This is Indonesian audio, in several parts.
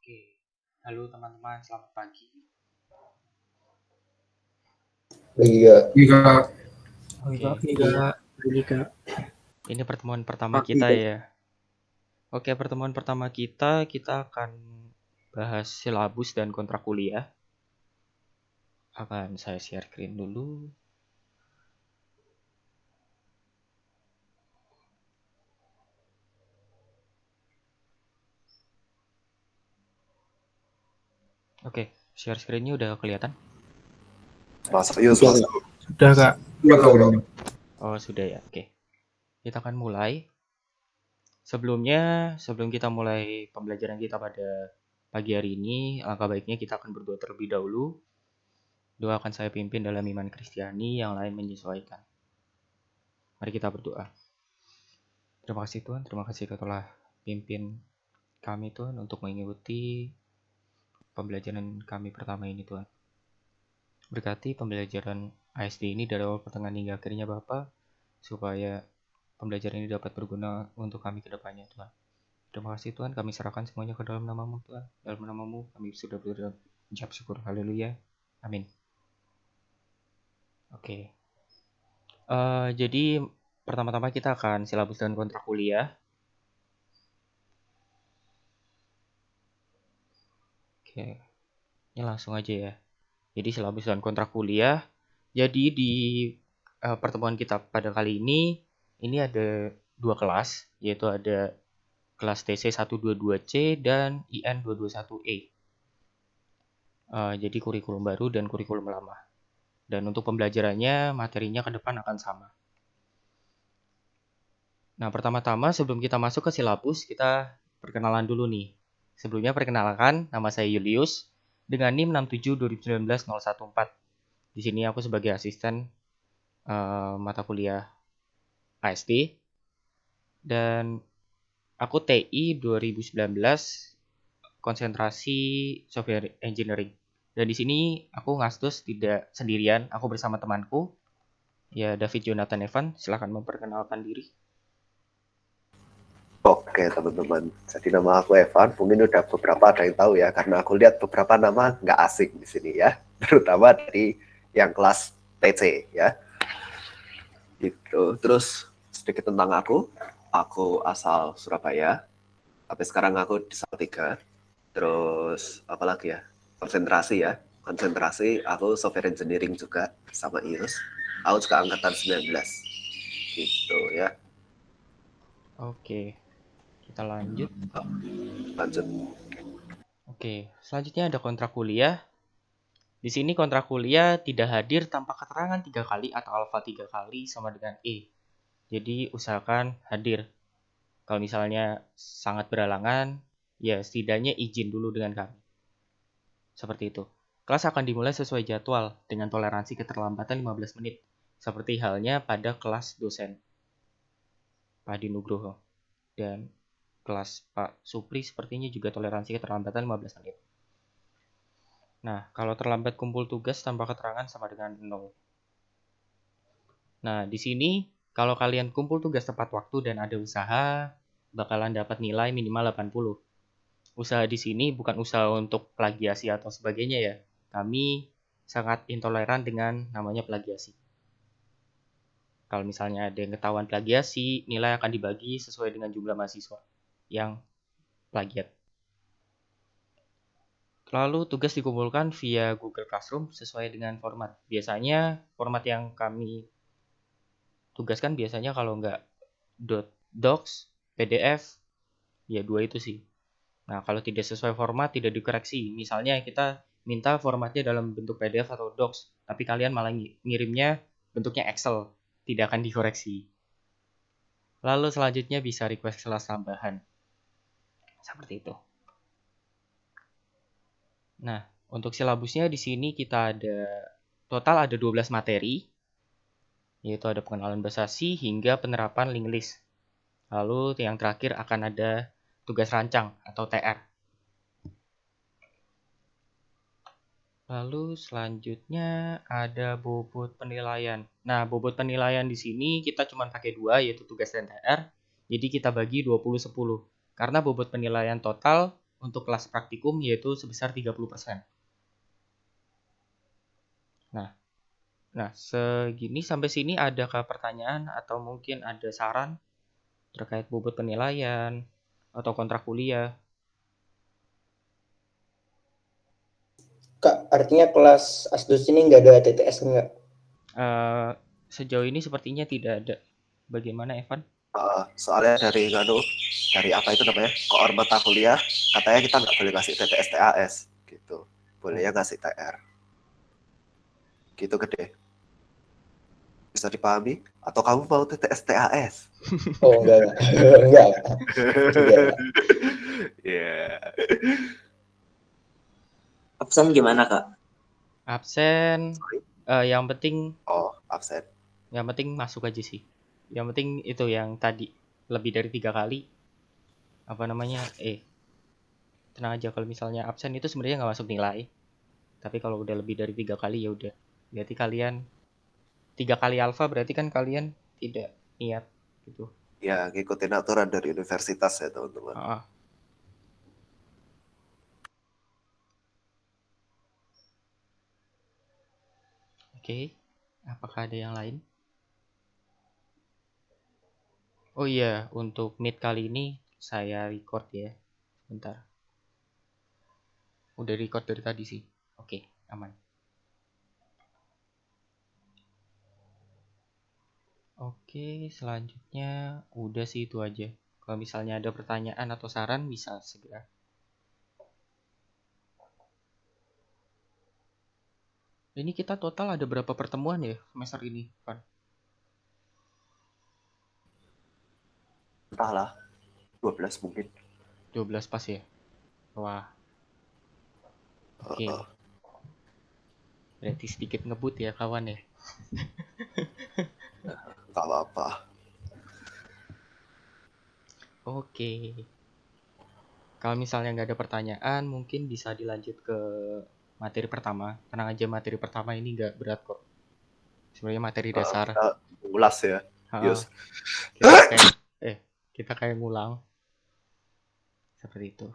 Oke, halo teman-teman, selamat pagi. Iya. Oke, ini pertemuan pertama Pagi, kita Kak. ya. Oke, pertemuan pertama kita akan bahas silabus dan kontrak kuliah. Akan saya share screen dulu. Oke, share screen-nya udah kelihatan? Sudah, Kak. Udah. Oh, sudah ya. Oke. Kita akan mulai. Sebelum kita mulai pembelajaran kita pada pagi hari ini, alangkah baiknya kita akan berdoa terlebih dahulu. Doa akan saya pimpin dalam iman Kristiani, yang lain menyesuaikan. Mari kita berdoa. Terima kasih Tuhan, terima kasih Kau telah pimpin kami Tuhan untuk mengikuti pembelajaran kami pertama ini Tuhan. Berkati pembelajaran ASD ini dari awal pertengahan hingga akhirnya Bapa, supaya pembelajaran ini dapat berguna untuk kami ke depannya Tuhan. Terima kasih Tuhan, kami serahkan semuanya ke dalam nama-Mu Tuhan. Dalam nama-Mu kami sudah berucap syukur. Haleluya. Amin. Oke. Jadi pertama-tama kita akan silabus dan kontrak kuliah. Oke. Ini langsung aja ya. Jadi silabus dan kontrak kuliah. Jadi di pertemuan kita pada kali ini ada dua kelas, yaitu ada kelas TC 122C dan IN 221E. Jadi kurikulum baru dan kurikulum lama. Dan untuk pembelajarannya, materinya ke depan akan sama. Nah, pertama-tama sebelum kita masuk ke silabus, kita perkenalan dulu nih. Sebelumnya perkenalkan, nama saya Julius dengan NIM 672019-014. Di sini aku sebagai asisten mata kuliah ASD dan aku TI 2019 konsentrasi software engineering. Dan di sini aku ngastus tidak sendirian, aku bersama temanku ya David Jonathan Evan. Silahkan memperkenalkan diri. Oke, teman-teman. Jadi nama aku Evan. Mungkin udah beberapa ada yang tahu ya, karena aku lihat beberapa nama nggak asing di sini ya, terutama dari yang kelas TC ya. Gitu. Terus sedikit tentang aku. Aku asal Surabaya. Tapi sekarang aku di Salatiga. Terus apa lagi ya? Konsentrasi aku software engineering juga sama Ius. Aku juga angkatan 19. Gitu ya. Oke, kita lanjut. Lanjut. Oke, selanjutnya ada kontrak kuliah. Di sini kontrak kuliah tidak hadir tanpa keterangan 3 kali atau alfa 3 kali sama dengan E. Jadi usahakan hadir. Kalau misalnya sangat beralangan, ya setidaknya izin dulu dengan kami. Seperti itu. Kelas akan dimulai sesuai jadwal dengan toleransi keterlambatan 15 menit. Seperti halnya pada kelas dosen Pak Adi Nugroho. Dan kelas Pak Supri sepertinya juga toleransi keterlambatan 15 menit. Nah, kalau terlambat kumpul tugas tanpa keterangan sama dengan 0. Nah, di sini kalau kalian kumpul tugas tepat waktu dan ada usaha, bakalan dapat nilai minimal 80. Usaha di sini bukan usaha untuk plagiasi atau sebagainya ya. Kami sangat intoleran dengan namanya plagiasi. Kalau misalnya ada yang ketahuan plagiasi, nilai akan dibagi sesuai dengan jumlah mahasiswa yang plagiat. Lalu tugas dikumpulkan via Google Classroom sesuai dengan format. Biasanya format yang kami tugaskan biasanya kalau nggak docs, PDF, ya dua itu sih. Nah, kalau tidak sesuai format tidak dikoreksi. Misalnya kita minta formatnya dalam bentuk PDF atau docs, tapi kalian malah ngirimnya bentuknya Excel, tidak akan dikoreksi. Lalu selanjutnya bisa request kelas tambahan. Seperti itu. Nah, untuk silabusnya di sini kita total ada 12 materi, yaitu ada pengenalan bahasa C hingga penerapan link list. Lalu yang terakhir akan ada tugas rancang atau TR. Lalu selanjutnya ada bobot penilaian. Nah, bobot penilaian di sini kita cuma pakai 2, yaitu tugas dan TR. Jadi kita bagi 20-10. Karena bobot penilaian total untuk kelas praktikum yaitu sebesar 30%. Nah, segini sampai sini adakah pertanyaan atau mungkin ada saran terkait bobot penilaian atau kontrak kuliah? Kak, artinya kelas Asdos ini nggak ada TTS nggak? Sejauh ini sepertinya tidak ada. Bagaimana, Evan? Soalnya dari apa itu namanya, koor mata kuliah, katanya kita nggak boleh ngasih TTS TAS gitu, bolehnya ngasih TR gitu. Gede, bisa dipahami? Atau kamu mau TTS TAS? Oh enggak. Enggak. Tidak. Yeah. Absen gimana, Kak? Absen, yang penting Absen. Yang penting masuk aja sih. Yang penting itu yang tadi lebih dari 3 kali. Tenang aja, kalau misalnya absen itu sebenarnya nggak masuk nilai. Tapi kalau udah lebih dari 3 kali ya udah. Berarti kalian 3 kali alfa, berarti kan kalian tidak niat gitu. Ya, ngikutin aturan dari universitas ya teman-teman. Oke, apakah ada yang lain? Oh iya, untuk meet kali ini saya record ya. Bentar. Udah record dari tadi sih. Oke, aman. Oke, selanjutnya udah sih itu aja. Kalau misalnya ada pertanyaan atau saran bisa segera. Ini kita total ada berapa pertemuan ya semester ini, Van? Entahlah, 12 mungkin. 12 pas ya? Wah. Oke. Berarti sedikit ngebut ya kawan ya? Gak apa-apa. Oke. Kalau misalnya nggak ada pertanyaan, mungkin bisa dilanjut ke materi pertama. Tenang aja, materi pertama ini nggak berat kok. Sebenarnya materi dasar. Kita ulas ya. Yus. Kita kayak ngulang. Seperti itu.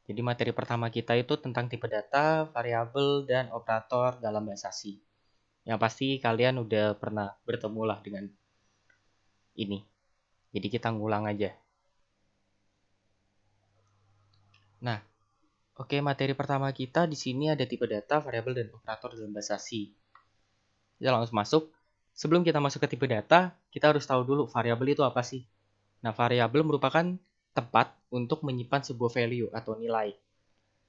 Jadi materi pertama kita itu tentang tipe data, variabel, dan operator dalam bahasa C. Yang pasti kalian udah pernah bertemu lah dengan ini. Jadi kita ngulang aja. Nah, oke, materi pertama kita di sini ada tipe data, variabel, dan operator dalam bahasa C. Kita langsung masuk. Sebelum kita masuk ke tipe data, kita harus tahu dulu variabel itu apa sih. Nah, variabel merupakan tempat untuk menyimpan sebuah value atau nilai.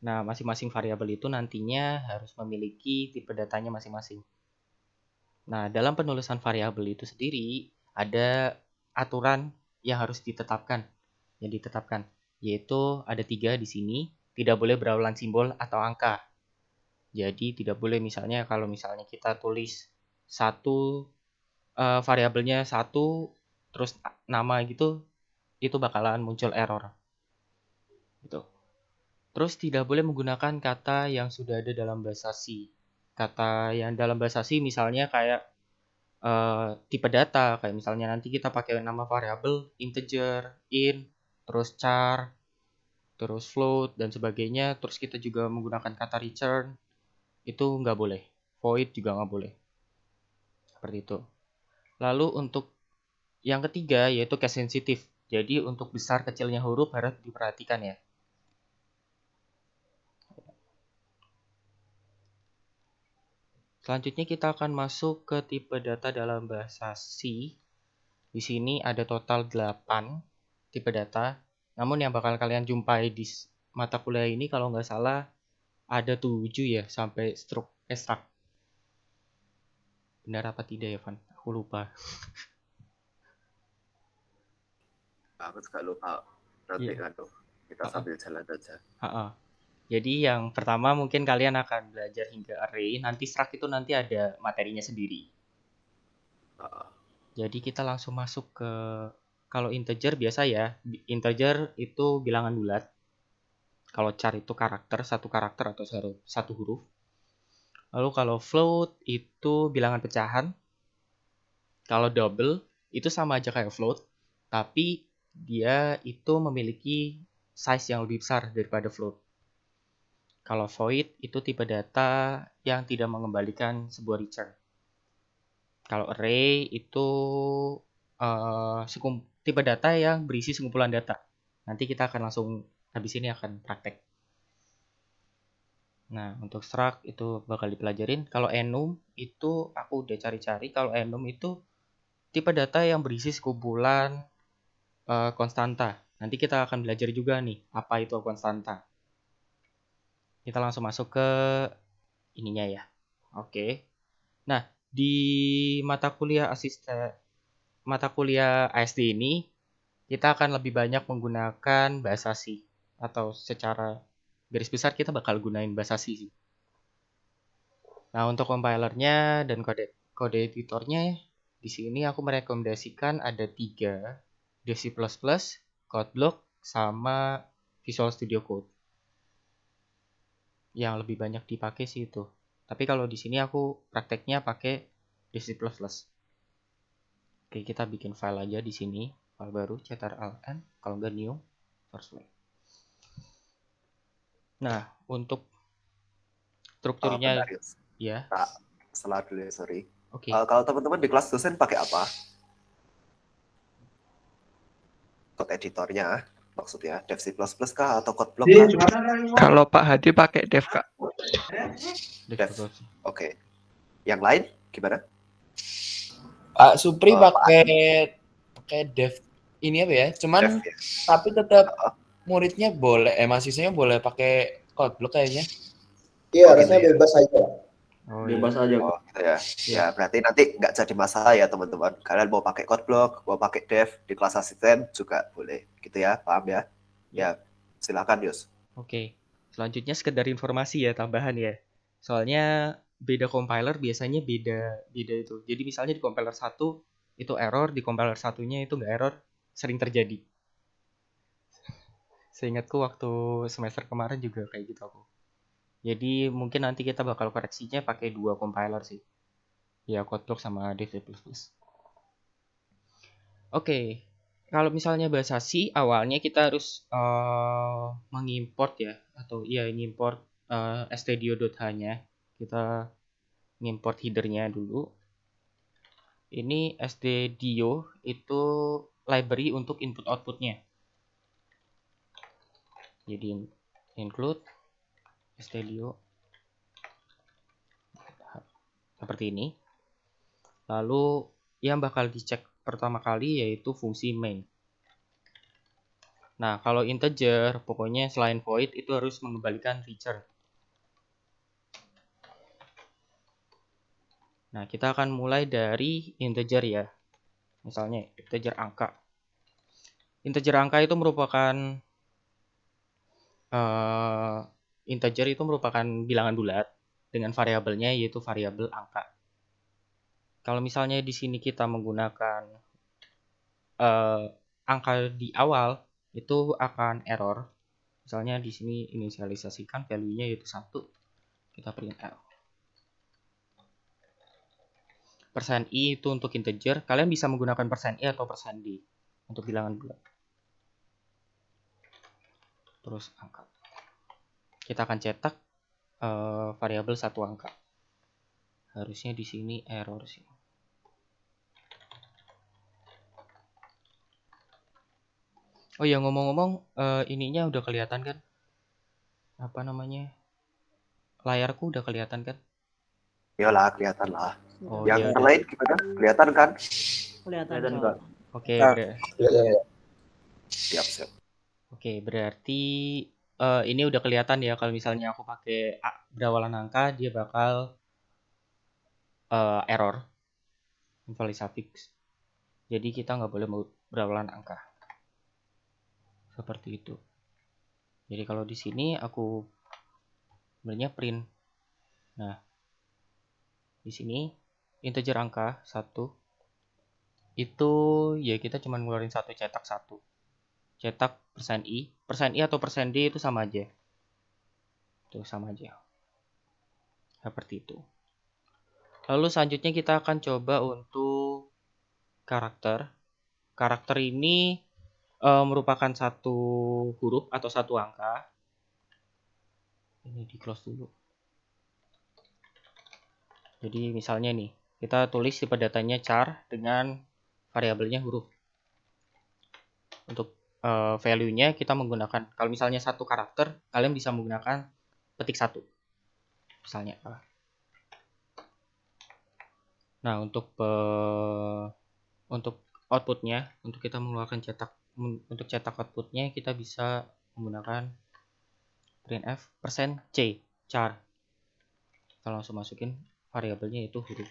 Nah, masing-masing variabel itu nantinya harus memiliki tipe datanya masing-masing. Nah, dalam penulisan variabel itu sendiri ada aturan yang harus ditetapkan. Yaitu ada 3 di sini. Tidak boleh berulang simbol atau angka. Jadi tidak boleh misalnya kalau misalnya kita tulis satu variabelnya 1 terus nama gitu, itu bakalan muncul error. Gitu. Terus tidak boleh menggunakan kata yang sudah ada dalam bahasa C. Kata yang dalam bahasa C misalnya kayak tipe data, kayak misalnya nanti kita pakai nama variabel integer, int, terus char, terus float dan sebagainya, terus kita juga menggunakan kata return, itu nggak boleh. Void juga nggak boleh. Seperti itu. Lalu untuk yang ketiga yaitu case sensitive. Jadi untuk besar kecilnya huruf harus diperhatikan ya. Selanjutnya kita akan masuk ke tipe data dalam bahasa C. Di sini ada total 8 tipe data. Namun yang bakal kalian jumpai di mata kuliah ini kalau nggak salah ada 7 ya sampai extract. Benar apa tidak ya, Van? Aku lupa. Aku juga lupa. Nanti kita sambil jalan aja. Jadi yang pertama mungkin kalian akan belajar hingga array. Nanti struct itu nanti ada materinya sendiri. Jadi kita langsung masuk ke, kalau integer biasa ya, integer itu bilangan bulat. Kalau char itu karakter, satu karakter atau satu huruf. Lalu kalau float itu bilangan pecahan. Kalau double itu sama aja kayak float, tapi dia itu memiliki size yang lebih besar daripada float. Kalau void itu tipe data yang tidak mengembalikan sebuah return. Kalau array itu tipe data yang berisi sekumpulan data. Nanti kita akan langsung habis ini akan praktek. Nah, untuk struct itu bakal dipelajarin. Kalau enum itu aku udah cari-cari. Kalau enum itu tipe data yang berisi sekumpulan konstanta. Nanti kita akan belajar juga nih apa itu konstanta. Kita langsung masuk ke ininya ya. Oke. Nah, di mata kuliah ASD ini kita akan lebih banyak menggunakan bahasa C, atau secara garis besar kita bakal gunain bahasa C sih. Nah, untuk compilernya dan kode editornya di sini aku merekomendasikan ada 3, Dev C++, Codeblock, sama Visual Studio Code. Yang lebih banyak dipakai sih itu. Tapi kalau di sini aku prakteknya pakai Dev C++. Oke, kita bikin file aja di sini, file baru ctrln, kalau nggak new source file. Nah, untuk strukturnya Bentar, Yus. ya. Tak, salah dulu ya, sorry. Oke. Kalau teman-teman di kelas dosen pakai apa? Code editornya, maksudnya Dev C++ kah atau Codeblock kah? Kalau Pak Hadi pakai Dev, Kak. Dev. Oke. Yang lain gimana? Pak Supri Pak pakai Dev ini apa ya? Cuman Dev, ya. tapi tetap muridnya boleh, mahasiswanya boleh pakai Codeblock kayaknya. Iya, Oh, gitu harusnya ya. bebas aja. Oh, Bebas aja, Oh, Pak. gitu ya. Ya, berarti nanti nggak jadi masalah ya, teman-teman. Kalian mau pakai Codeblock, mau pakai Dev di kelas asisten juga boleh. Gitu ya, paham ya? Ya, silakan, Yus. Oke. Selanjutnya sekedar informasi ya, tambahan ya. Soalnya beda compiler biasanya beda itu. Jadi misalnya di compiler 1 itu error, di compiler satunya itu nggak error, sering terjadi. Seingatku waktu semester kemarin juga kayak gitu aku. Jadi mungkin nanti kita bakal koreksinya pakai 2 compiler sih. Ya, Codeblock sama Dev C++. Oke. Kalau misalnya bahasa C, awalnya kita harus mengimport ya, atau iya ngimport stdio.h-nya. Kita ngimport headernya dulu. Ini stdio itu library untuk input outputnya. Jadi include stdio seperti ini. Lalu yang bakal dicek pertama kali yaitu fungsi main. Nah, kalau integer, pokoknya selain void itu harus mengembalikan return. Nah, kita akan mulai dari integer ya. Misalnya integer angka. Integer angka itu merupakan integer itu merupakan bilangan bulat dengan variabelnya yaitu variabel angka. Kalau misalnya di sini kita menggunakan angka di awal itu akan error. Misalnya di sini inisialisasikan value-nya yaitu 1. Kita print L. %i itu untuk integer. Kalian bisa menggunakan %i atau %d untuk bilangan bulat. Terus angka. Kita akan cetak variabel 1 angka. Harusnya di sini error sih. Oh ya, ngomong-ngomong, ininya udah kelihatan kan? Apa namanya? Layarku udah kelihatan kan? Iyalah, kelihatan lah. Oh, yang iya, lain gimana? Kelihatan kan? Kelihatan, Kak. Oke, Siap. Oke, berarti ini udah kelihatan ya kalau misalnya aku pakai berawalan angka, dia bakal error, invalid suffix. Jadi kita nggak boleh berawalan angka. Seperti itu. Jadi kalau di sini aku sebenarnya print. Nah, di sini integer angka 1 itu ya kita cuma ngeluarin satu, cetak 1. Cetak %i atau %d itu sama aja. Itu sama aja. Seperti itu. Lalu selanjutnya kita akan coba untuk karakter. Karakter ini merupakan satu huruf atau satu angka Ini di close dulu. Jadi misalnya nih, kita tulis tipe datanya char dengan variabelnya huruf. Untuk value-nya kita menggunakan, kalau misalnya satu karakter, kalian bisa menggunakan petik 1. Misalnya. Nah, untuk outputnya, untuk kita mengeluarkan untuk cetak outputnya, kita bisa menggunakan printf %c char. Kita langsung masukin variabelnya yaitu huruf.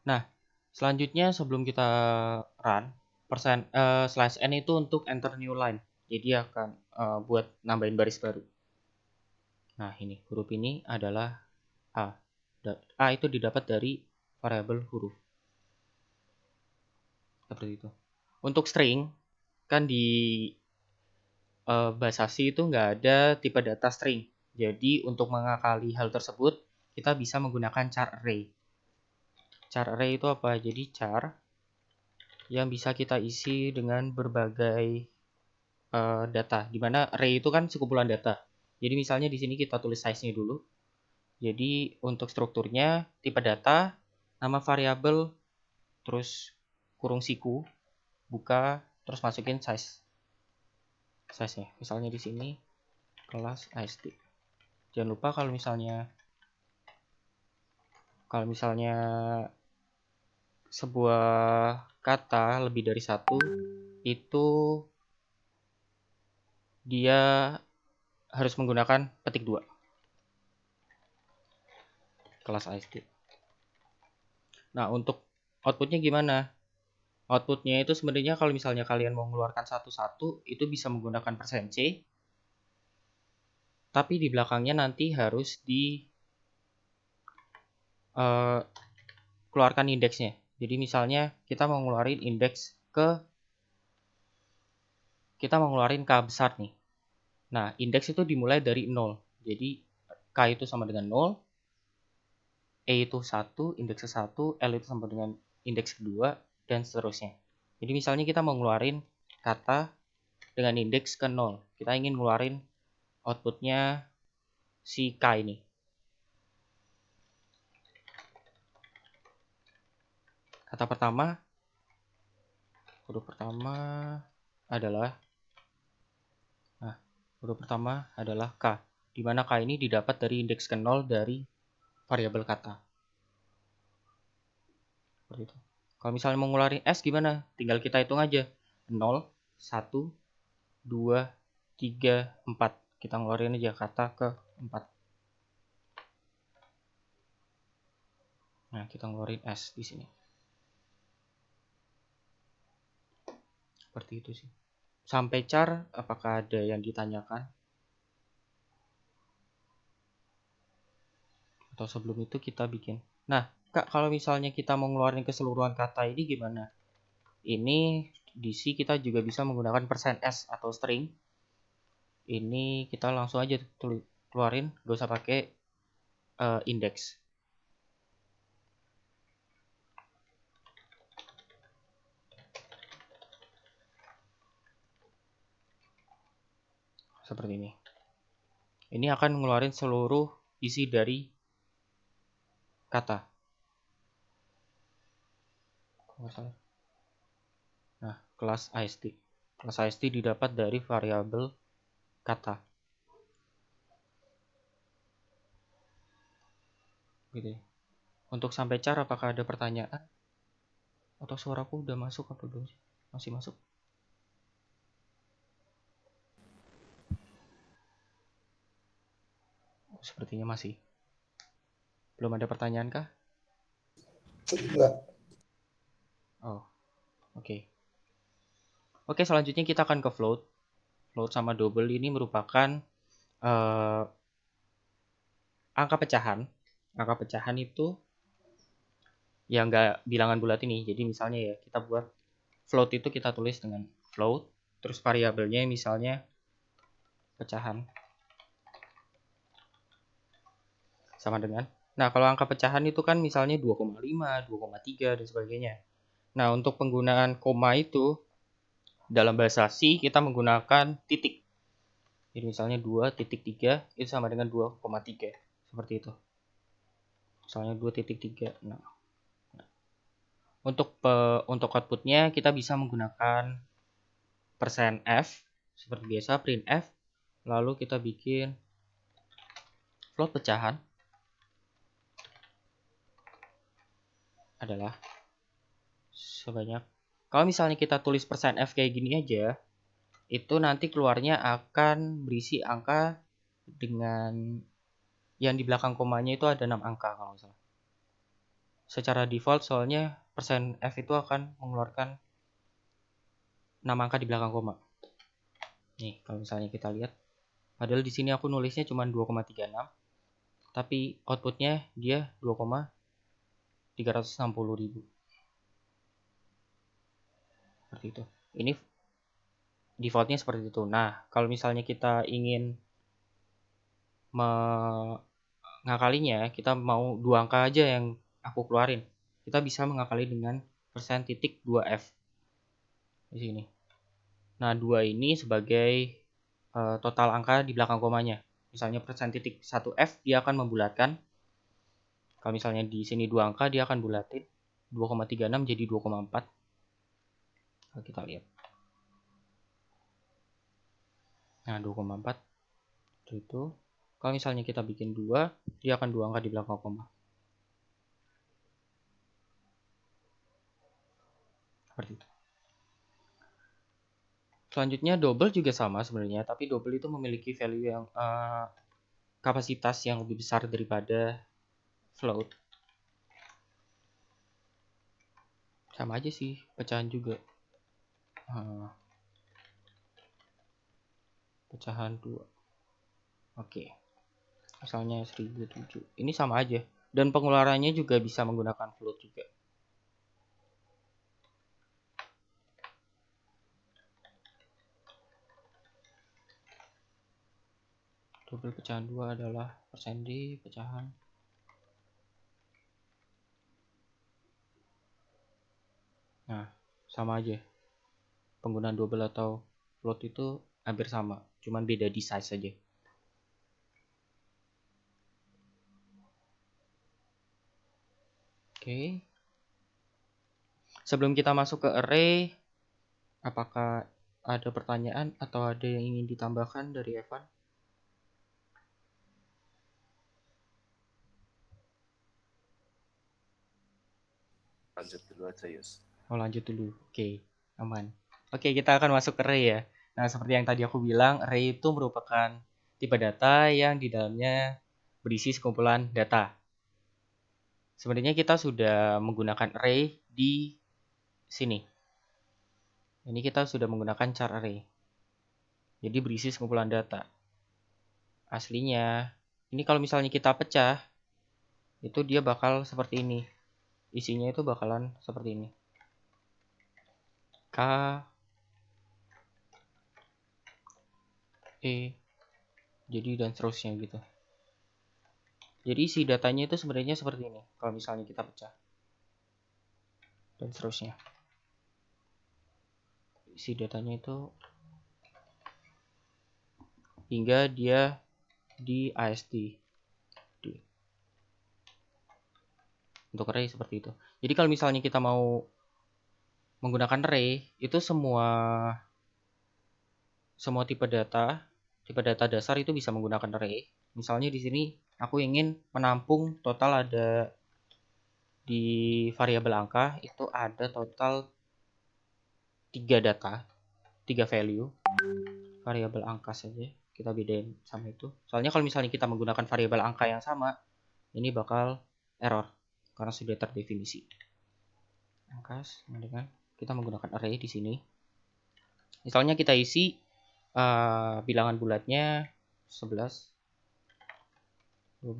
Nah, selanjutnya sebelum kita run, /n itu untuk enter new line. Jadi akan buat nambahin baris baru. Nah, ini huruf ini adalah A. A itu didapat dari variabel huruf. Seperti itu. Untuk string, kan di bahasa C itu nggak ada tipe data string. Jadi untuk mengakali hal tersebut, kita bisa menggunakan char array. Char array itu apa? Jadi char yang bisa kita isi dengan berbagai data. Dimana array itu kan sekumpulan data. Jadi misalnya di sini kita tulis size-nya dulu. Jadi untuk strukturnya tipe data, nama variabel, terus kurung siku, buka, terus masukin size-nya. Misalnya di sini kelas AST. Jangan lupa kalau misalnya sebuah kata lebih dari satu, itu dia harus menggunakan petik 2. Kelas AST. Nah, untuk outputnya gimana? Outputnya itu sebenarnya kalau misalnya kalian mau mengeluarkan satu-satu, itu bisa menggunakan %c. Tapi di belakangnya nanti harus keluarkan indeksnya. Jadi misalnya kita mau ngeluarin kita mau ngeluarin K besar nih. Nah, indeks itu dimulai dari 0. Jadi K itu sama dengan 0, E itu 1, indeksnya 1, L itu sama dengan indeks kedua, dan seterusnya. Jadi misalnya kita mau ngeluarin kata dengan indeks ke 0. Kita ingin ngeluarin outputnya si K ini. Kata pertama, huruf pertama adalah K, di mana K ini didapat dari indeks ke 0 dari variabel kata. Seperti itu. Kalau misalnya mau ngeluarin S gimana? Tinggal kita hitung aja. 0, 1, 2, 3, 4. Kita ngeluarin aja kata ke 4. Nah, kita ngeluarin S di sini. Seperti itu sih. Sampai char, apakah ada yang ditanyakan? Atau sebelum itu kita bikin. Nah, Kak, kalau misalnya kita mau ngeluarin keseluruhan kata ini gimana? Ini di C kita juga bisa menggunakan %s atau string. Ini kita langsung aja keluarin, gak usah pakai indeks. Seperti ini. Ini akan ngeluarin seluruh isi dari kata. Nah, kelas AST. Kelas AST didapat dari variabel kata. Gitu. Untuk sampai char apakah ada pertanyaan? Atau suaraku udah masuk apa belum sih? Masih masuk? Sepertinya masih. Belum ada pertanyaan kah? Enggak. Oh, oke. Oke, selanjutnya kita akan ke float. Float sama double ini merupakan angka pecahan. Angka pecahan itu ya nggak bilangan bulat ini. Jadi misalnya ya kita buat float itu kita tulis dengan float. Terus variabelnya misalnya pecahan. Sama dengan Nah, kalau angka pecahan itu kan misalnya 2,5, 2,3 dan sebagainya. Nah, untuk penggunaan koma itu dalam bahasa C kita menggunakan titik. Jadi misalnya 2,3 itu sama dengan 2,3. Seperti itu. Misalnya 2,3. Nah, untuk outputnya kita bisa menggunakan %f seperti biasa, print f. Lalu kita bikin float pecahan adalah sebanyak, kalau misalnya kita tulis %f kayak gini aja, itu nanti keluarnya akan berisi angka dengan yang di belakang komanya itu ada 6 angka kalau nggak salah. Secara default soalnya %f itu akan mengeluarkan 6 angka di belakang koma. Nih, kalau misalnya kita lihat, padahal di sini aku nulisnya cuma 2,36, tapi outputnya dia 2,360.000. Seperti itu. Ini defaultnya seperti itu. Nah, kalau misalnya kita ingin mengakalinya, kita mau 2 angka aja yang aku keluarin. Kita bisa mengakali dengan %.2f di sini. Nah, 2 ini sebagai total angka di belakang komanya. Misalnya %.1f dia akan membulatkan. Kalau misalnya di sini 2 angka dia akan bulatin 2,36 jadi 2,4. Kalau kita lihat. Nah, 2,4 itu. Kalau misalnya kita bikin 2, dia akan 2 angka di belakang koma. Seperti itu. Selanjutnya double juga sama sebenarnya, tapi double itu memiliki value yang kapasitas yang lebih besar daripada float. Sama aja sih, pecahan juga. Pecahan 2. Oke. Misalnya 1007. Ini sama aja. Dan pengeluarannya juga bisa menggunakan float juga. Double pecahan 2 adalah %d pecahan. Nah, sama aja. Penggunaan double atau float itu hampir sama, cuman beda di size saja. Oke. Sebelum kita masuk ke array, apakah ada pertanyaan atau ada yang ingin ditambahkan dari Evan? Lanjut dulu aja, Yus. Oh, lanjut dulu. Oke, aman. Oke, kita akan masuk ke array ya. Nah, seperti yang tadi aku bilang, array itu merupakan tipe data yang di dalamnya berisi sekumpulan data. Sebenarnya kita sudah menggunakan array di sini. Ini kita sudah menggunakan char array. Jadi berisi sekumpulan data. Aslinya, ini kalau misalnya kita pecah, itu dia bakal seperti ini. Isinya itu bakalan seperti ini. K, E, jadi dan seterusnya gitu. Jadi isi datanya itu sebenarnya seperti ini. Kalau misalnya kita pecah. Dan seterusnya. Isi datanya itu hingga dia di ASD. Untuk array seperti itu. Jadi kalau misalnya kita mau menggunakan array, itu semua tipe data dasar itu bisa menggunakan array. Misalnya di sini aku ingin menampung total ada di variabel angka itu ada total 3 data, 3 value. Variabel angka saja kita bedain sama itu. Soalnya kalau misalnya kita menggunakan variabel angka yang sama, ini bakal error karena sudah terdefinisi. Angkas dengan kita menggunakan array di sini. Misalnya kita isi bilangan bulatnya 11, 12,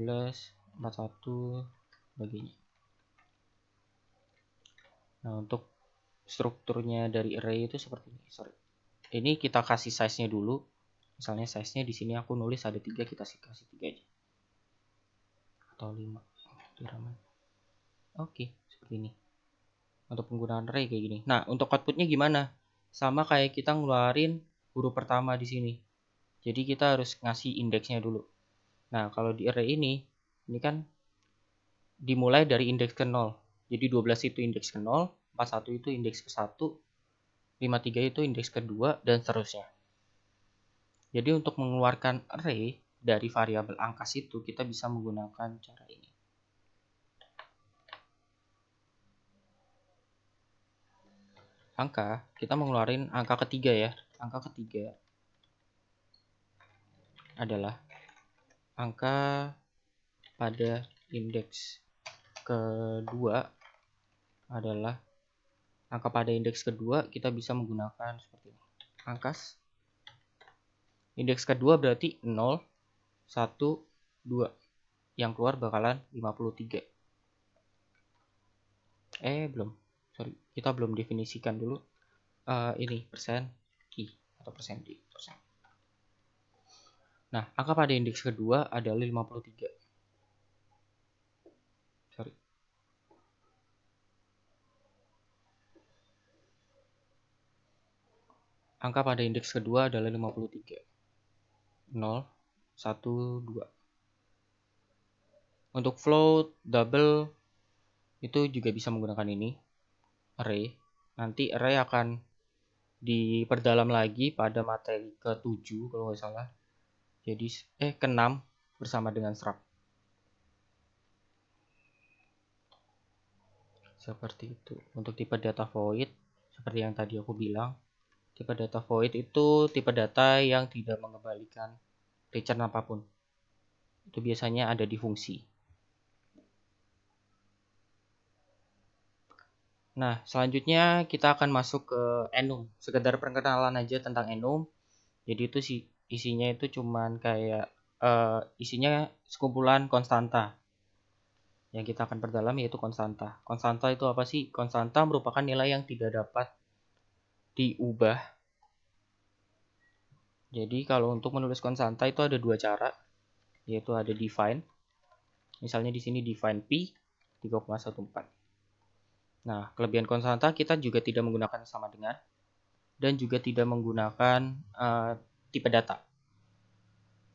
41, sebagainya. Nah, untuk strukturnya dari array itu seperti ini. Ini kita kasih size-nya dulu. Misalnya size-nya di sini aku nulis ada 3, kita kasih 3 aja. Atau 5. Diramen. Oke, seperti ini. Untuk penggunaan array kayak gini. Nah, untuk outputnya gimana? Sama kayak kita ngeluarin huruf pertama di sini. Jadi kita harus ngasih indeksnya dulu. Nah, kalau di array ini kan dimulai dari indeks ke 0. Jadi 12 itu indeks ke 0, 41 itu indeks ke 1, 53 itu indeks ke 2, dan seterusnya. Jadi untuk mengeluarkan array dari variabel angka situ, kita bisa menggunakan cara ini. Angka, kita mengeluarkan angka ketiga ya. Angka ketiga adalah angka pada indeks kedua adalah angka pada indeks kedua kita bisa menggunakan seperti ini. Angkas indeks kedua berarti 0, 1, 2. Yang keluar bakalan 53. Belum. Sorry, kita belum definisikan dulu ini persen I atau persen D. Nah, angka pada indeks kedua adalah 53. Sorry. Angka pada indeks kedua adalah 53. 0, 1, 2. Untuk float, double, itu juga bisa menggunakan ini. Array. Nanti array akan diperdalam lagi pada materi ke-7 kalau nggak salah. Jadi ke-6 bersama dengan struct. Seperti itu. Untuk tipe data void, seperti yang tadi aku bilang, tipe data void itu tipe data yang tidak mengembalikan return apapun. Itu biasanya ada di fungsi. Nah, selanjutnya kita akan masuk ke enum. Sekedar perkenalan aja tentang enum. Jadi itu isinya itu cuman kayak isinya sekumpulan konstanta. Yang kita akan perdalam yaitu konstanta. Konstanta itu apa sih? Konstanta merupakan nilai yang tidak dapat diubah. Jadi kalau untuk menulis konstanta itu ada dua cara, yaitu ada define. Misalnya di sini define P 3,14. Nah, kelebihan konstanta kita juga tidak menggunakan sama dengan dan juga tidak menggunakan tipe data.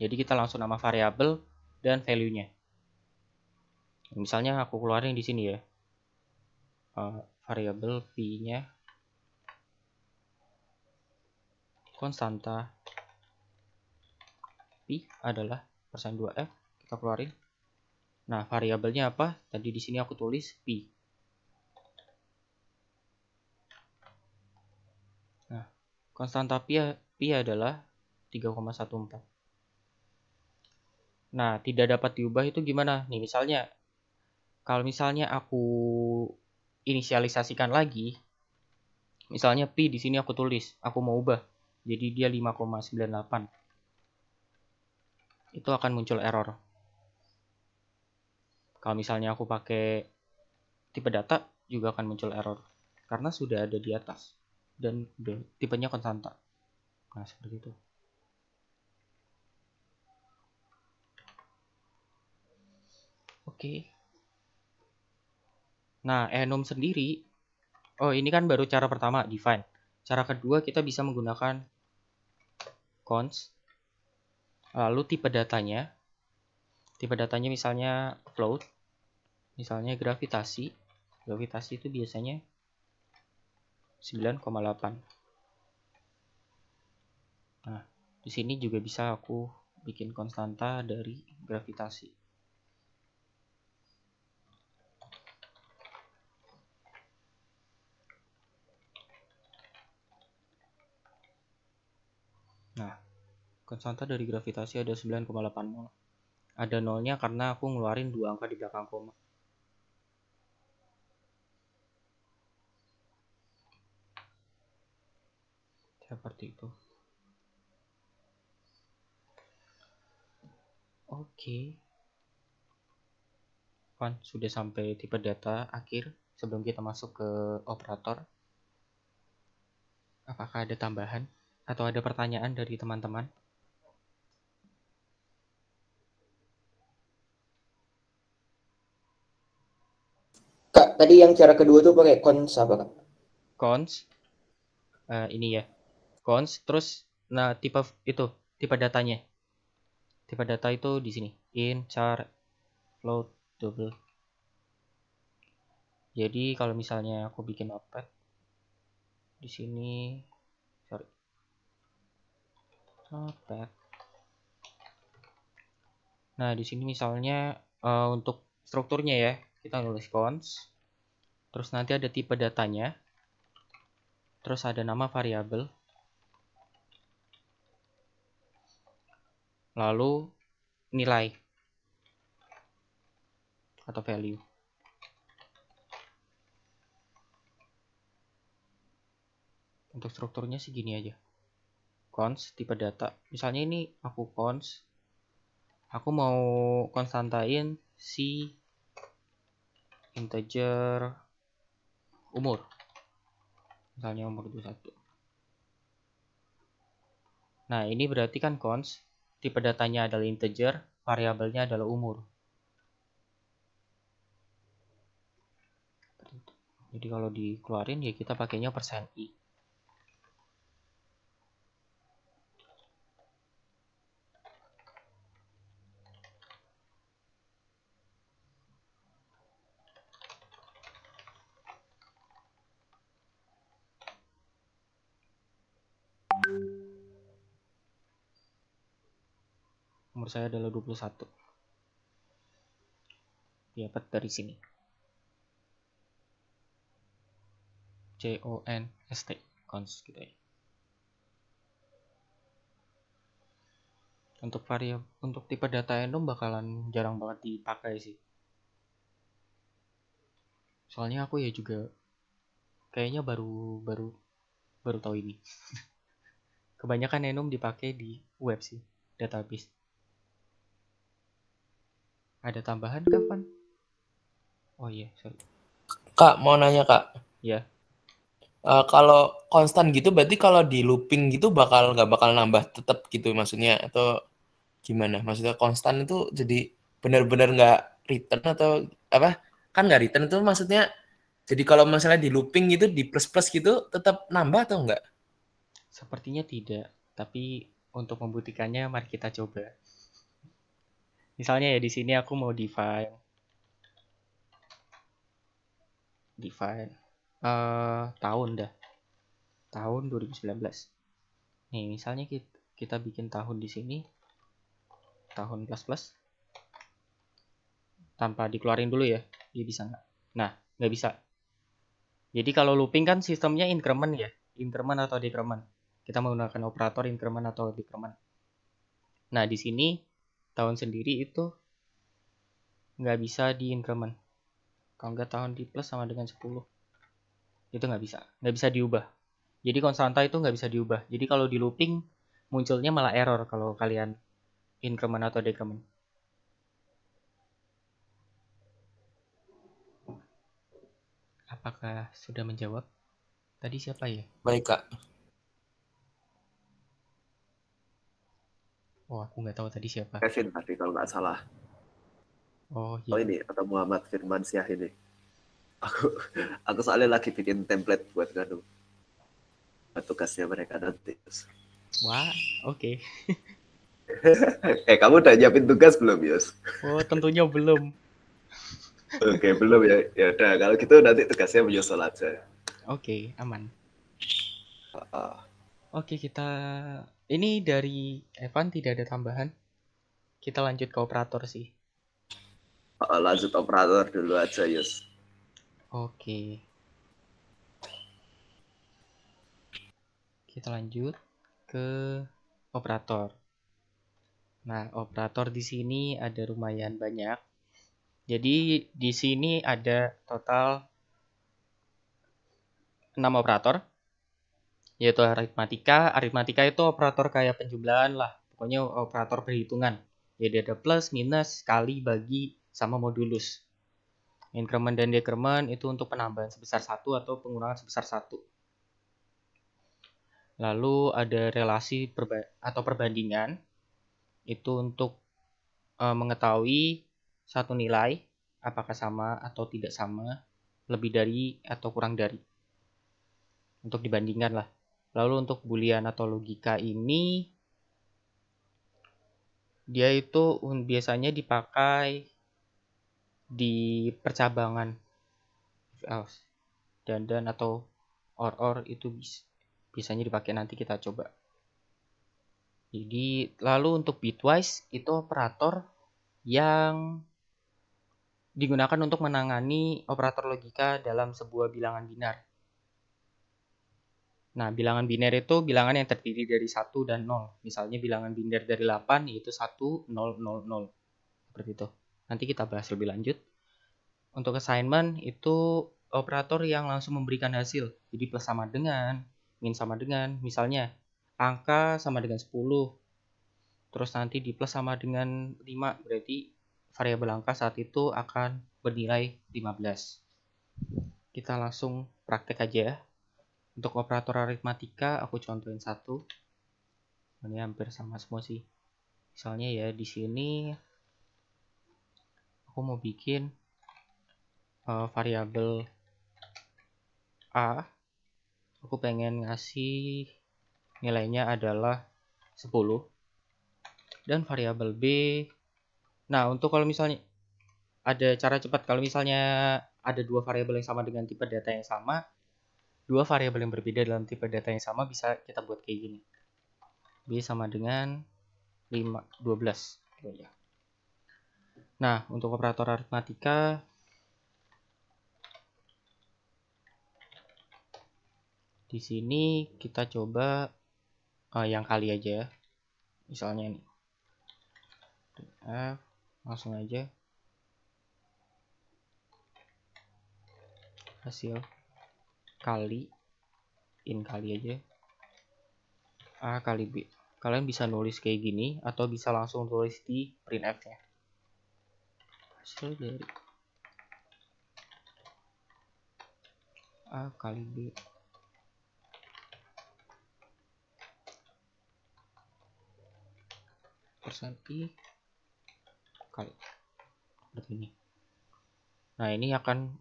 Jadi kita langsung nama variabel dan value-nya. Misalnya aku keluarin di sini ya. Variabel P-nya konstanta P adalah persen 2F. Kita keluarin. Nah, variabelnya apa? Tadi di sini aku tulis P. Nah, konstanta P adalah 3,14. Nah, tidak dapat diubah itu gimana? Nih, misalnya kalau misalnya aku inisialisasikan lagi, misalnya P di sini aku tulis, aku mau ubah. Jadi dia 5,98. Itu akan muncul error. Kalau misalnya aku pakai tipe data juga akan muncul error karena sudah ada di atas dan tipenya konstanta. Nah, seperti itu. Oke. Nah, enum sendiri, ini kan baru cara pertama, define. Cara kedua kita bisa menggunakan const. Lalu tipe datanya misalnya float, misalnya gravitasi. Gravitasi itu biasanya 9,8. Nah, di sini juga bisa aku bikin konstanta dari gravitasi. Nah, konstanta dari gravitasi ada 9,80. Ada nolnya karena aku ngeluarin 2 angka di belakang koma. Seperti itu. Oke. Sudah sampai tipe data akhir. Sebelum kita masuk ke operator, apakah ada tambahan atau ada pertanyaan dari teman-teman? Kak, tadi yang cara kedua tuh pakai cons apa, Kak? Cons, ini ya. Cons, terus tipe datanya. Tipe data itu di sini. In, char, float, double. Jadi kalau misalnya aku bikin notepad di sini, sorry, notepad. Nah di sini misalnya untuk strukturnya ya, kita nulis cons, terus nanti ada tipe datanya, terus ada nama variabel, lalu nilai atau value. Untuk strukturnya sih gini aja. Cons tipe data. Misalnya ini aku cons, aku mau konstantain si integer umur. Misalnya umur 21. Nah, ini berarti kan cons, tipe datanya adalah integer, variabelnya adalah umur. Jadi kalau dikeluarin ya kita pakainya %i. Umur saya adalah 21. Dapat dari sini. CONST, cons gitu ya. Untuk tipe data random bakalan jarang banget dipakai sih. Soalnya aku ya juga kayaknya baru tahu ini. Kebanyakan random dipakai di web sih, database. Ada tambahan kapan? Oh iya, sorry. Kak, mau nanya Kak. Ya. Kalau konstan gitu berarti kalau di looping gitu nggak bakal nambah tetap gitu maksudnya atau gimana? Maksudnya konstan itu jadi benar-benar nggak return atau apa? Kan nggak return itu maksudnya jadi kalau misalnya di looping gitu di plus-plus gitu tetap nambah atau enggak? Sepertinya tidak, tapi untuk membuktikannya mari kita coba. Misalnya ya di sini aku mau define tahun dah. Tahun 2019. Nih, misalnya kita bikin tahun di sini tahun plus tanpa dikeluarin dulu ya. Dia bisa nggak? Nah, nggak bisa. Jadi kalau looping kan sistemnya increment ya, increment atau decrement. Kita menggunakan operator increment atau decrement. Nah, di sini tahun sendiri itu nggak bisa di increment. Kalau nggak tahun di plus sama dengan 10. Itu nggak bisa diubah. Jadi konstanta itu nggak bisa diubah. Jadi kalau di looping munculnya malah error kalau kalian increment atau decrement. Apakah sudah menjawab? Tadi siapa ya? Baik Kak. Oh, aku nggak tahu tadi siapa. Kevin tadi kalau nggak salah. Oh Oh iya. ini atau Muhammad Firman Syah ini. Aku soalnya lagi bikin template buat tugasnya mereka nanti. Wah, oke. Kamu udah nyiapin tugas belum, Yus? Oh, tentunya belum. Oke, belum ya. Ya udah, kalau gitu nanti tugasnya menyusul aja. Oke, aman. Uh, Oke, ini dari Evan tidak ada tambahan. Kita lanjut ke operator sih. lanjut operator dulu aja, Yus. Oke. Kita lanjut ke operator. Nah, operator di sini ada lumayan banyak. Jadi di sini ada total 6 operator, yaitu aritmatika. Aritmatika itu operator kayak penjumlahan lah, pokoknya operator perhitungan. Jadi ada plus, minus, kali, bagi, sama modulus. Increment dan decrement itu untuk penambahan sebesar 1 atau pengurangan sebesar 1. Lalu ada relasi atau perbandingan, itu untuk mengetahui satu nilai apakah sama atau tidak sama. lebih dari atau kurang dari. Untuk dibandingkan lah. Lalu untuk boolean atau logika ini dia itu biasanya dipakai di percabangan if else, dan atau or itu biasanya dipakai, nanti kita coba. Jadi lalu untuk bitwise itu operator yang digunakan untuk menangani operator logika dalam sebuah bilangan binar. Nah, bilangan biner itu bilangan yang terdiri dari 1 dan 0. Misalnya bilangan biner dari 8 yaitu 1, 0, 0, 0. Seperti itu. Nanti kita bahas lebih lanjut. Untuk assignment itu operator yang langsung memberikan hasil. Jadi plus sama dengan, min sama dengan. Misalnya angka sama dengan 10. Terus nanti di plus sama dengan 5. Berarti variabel angka saat itu akan bernilai 15. Kita langsung praktek aja ya. Untuk operator aritmatika aku contohin satu. Ini hampir sama semua sih. Misalnya ya di sini aku mau bikin variabel A. Aku pengen ngasih nilainya adalah 10. Dan variabel B. Nah, untuk kalau misalnya ada cara cepat, kalau misalnya ada dua variabel yang sama dengan tipe data yang sama, dua variabel yang berbeda dalam tipe data yang sama bisa kita buat kayak gini. B sama dengan 12. Nah, untuk operator aritmatika di sini kita coba yang kali aja. Misalnya nih. Langsung aja. Hasil kali aja. A kali B. Kalian bisa nulis kayak gini atau bisa langsung tulis di printf-nya. Hasil dari A kali B persen I kali seperti ini. Nah, ini akan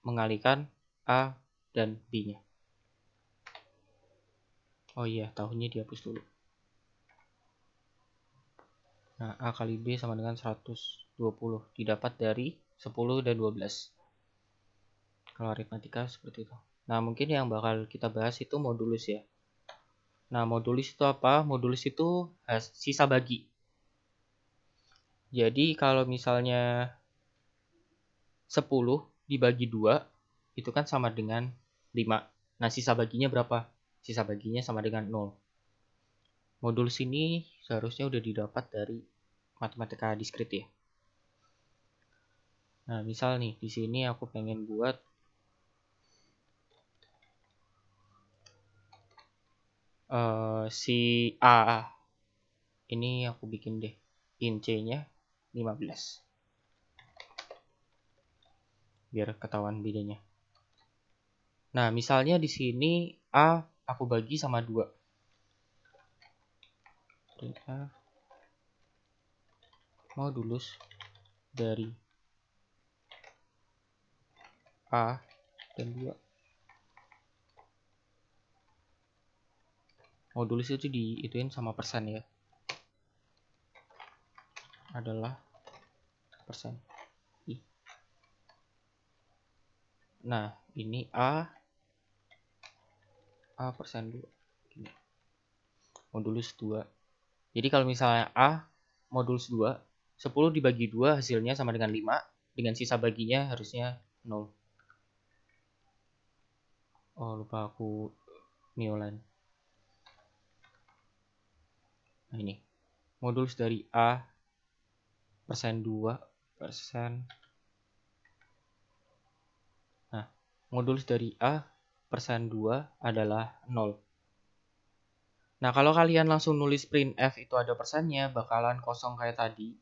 mengalihkan A dan B-nya. Oh iya, tahunnya dihapus dulu. Nah, A kali B sama dengan 120. Didapat dari 10 dan 12. Kalau aritmatika seperti itu. Nah, mungkin yang bakal kita bahas itu modulus ya. Nah, modulus itu apa? Modulus itu sisa bagi. Jadi, kalau misalnya 10 dibagi 2, itu kan sama dengan 5. Nah, sisa baginya berapa? Sisa baginya sama dengan 0. Modulus ini seharusnya udah didapat dari matematika diskrit ya. Nah, misal nih, di sini aku pengen buat si A. Ini aku bikin deh int C-nya 15. Biar ketahuan bedanya. Nah, misalnya di sini A aku bagi sama 2. Modulus dari A dan 2. Modulus itu diituin sama persen ya. Adalah persen I. Nah, ini A persen 2. Gini. Modulus 2. Jadi kalau misalnya A modulus 2, 10 dibagi 2 hasilnya sama dengan 5. Dengan sisa baginya harusnya 0. Oh, lupa aku new line. Nah, ini. Modulus dari A persen 2 persen. Nah, modulus dari A persen 2 adalah 0. Nah, kalau kalian langsung nulis printf itu ada persennya, bakalan kosong kayak tadi.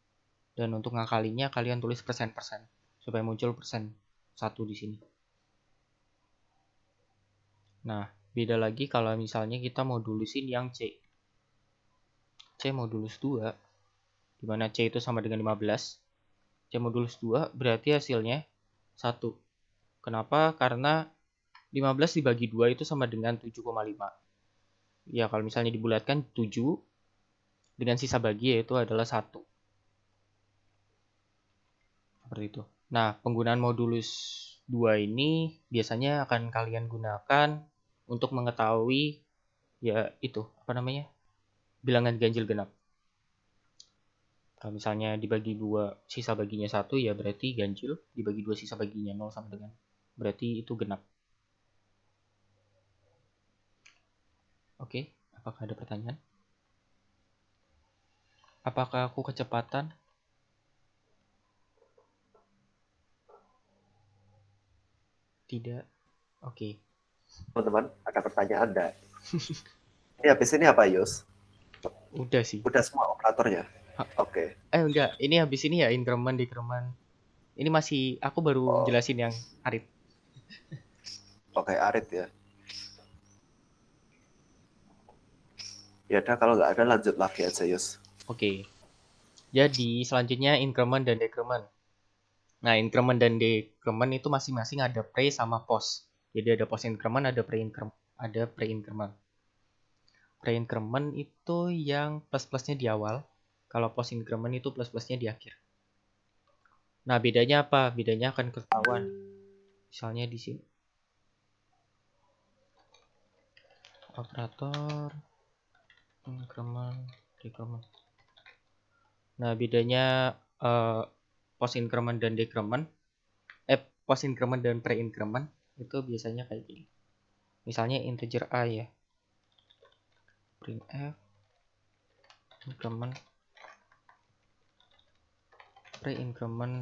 Dan untuk ngakalinya kalian tulis persen-persen supaya muncul persen 1 di sini. Nah, beda lagi kalau misalnya kita modulusin yang C. C modulus 2, di mana C itu sama dengan 15. C modulus 2 berarti hasilnya 1. Kenapa? Karena 15 dibagi 2 itu sama dengan 7,5. Ya, kalau misalnya dibulatkan 7 dengan sisa bagi yaitu adalah 1. Seperti itu. Nah, penggunaan modulus 2 ini biasanya akan kalian gunakan untuk mengetahui ya itu, apa namanya? Bilangan ganjil genap. Kalau misalnya dibagi 2 sisa baginya 1 ya berarti ganjil, dibagi 2 sisa baginya 0 sama dengan berarti itu genap. Oke, apakah ada pertanyaan? Apakah aku kecepatan? Tidak. Oke. Teman-teman, ada pertanyaan enggak? Ini habis ini apa, Yus? Udah sih. Udah semua operatornya? Oke. Enggak, ini habis ini ya increment, decrement. Ini masih aku baru jelasin yang arit. Oke, arit ya. Ya udah, kalau nggak ada lanjut lagi aja, Yus. Oke. Jadi selanjutnya increment dan decrement. Nah, increment dan decrement itu masing-masing ada pre sama post. Jadi ada post increment, ada pre-increment. Pre-increment itu yang plus-plusnya di awal. Kalau post increment itu plus-plusnya di akhir. Nah, bedanya apa? Bedanya akan ketahuan. Misalnya di sini. Operator increment, decrement. Nah, bedanya post increment dan decrement, post increment dan pre increment itu biasanya kayak gini. Misalnya integer a ya, printf increment, pre increment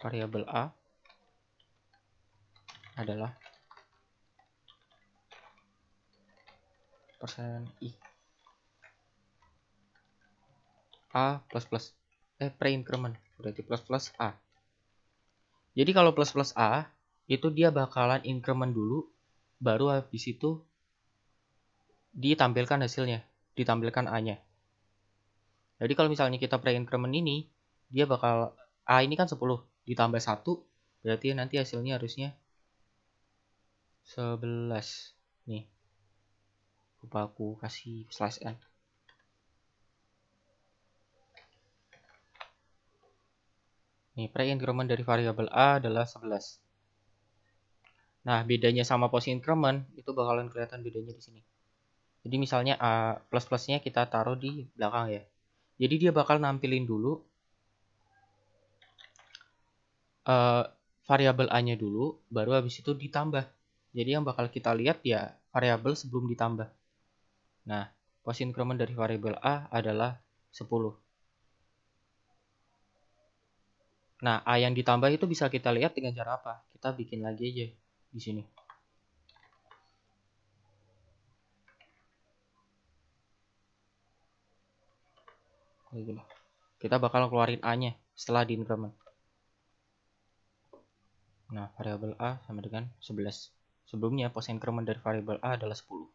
variabel a adalah %i a plus plus pre increment berarti plus plus a. Jadi kalau plus plus a itu dia bakalan increment dulu, baru habis itu ditampilkan hasilnya, ditampilkan a-nya. Jadi kalau misalnya kita pre-increment ini, dia bakal a ini kan 10 ditambah 1, berarti nanti hasilnya harusnya 11. Nih. Lupa aku kasih slash n. Nih, pre-increment dari variabel a adalah 11. Nah, bedanya sama post increment itu bakalan kelihatan bedanya di sini. Jadi misalnya a plus-plusnya kita taruh di belakang ya. Jadi dia bakal nampilin dulu variabel a-nya dulu, baru habis itu ditambah. Jadi yang bakal kita lihat ya variabel sebelum ditambah. Nah, post increment dari variabel a adalah 10. Nah, a yang ditambah itu bisa kita lihat dengan cara apa? Kita bikin lagi aja di sini. Kita bakal keluarin a-nya setelah di increment. Nah, variabel a sama dengan 11. Sebelumnya post increment dari variabel a adalah 10.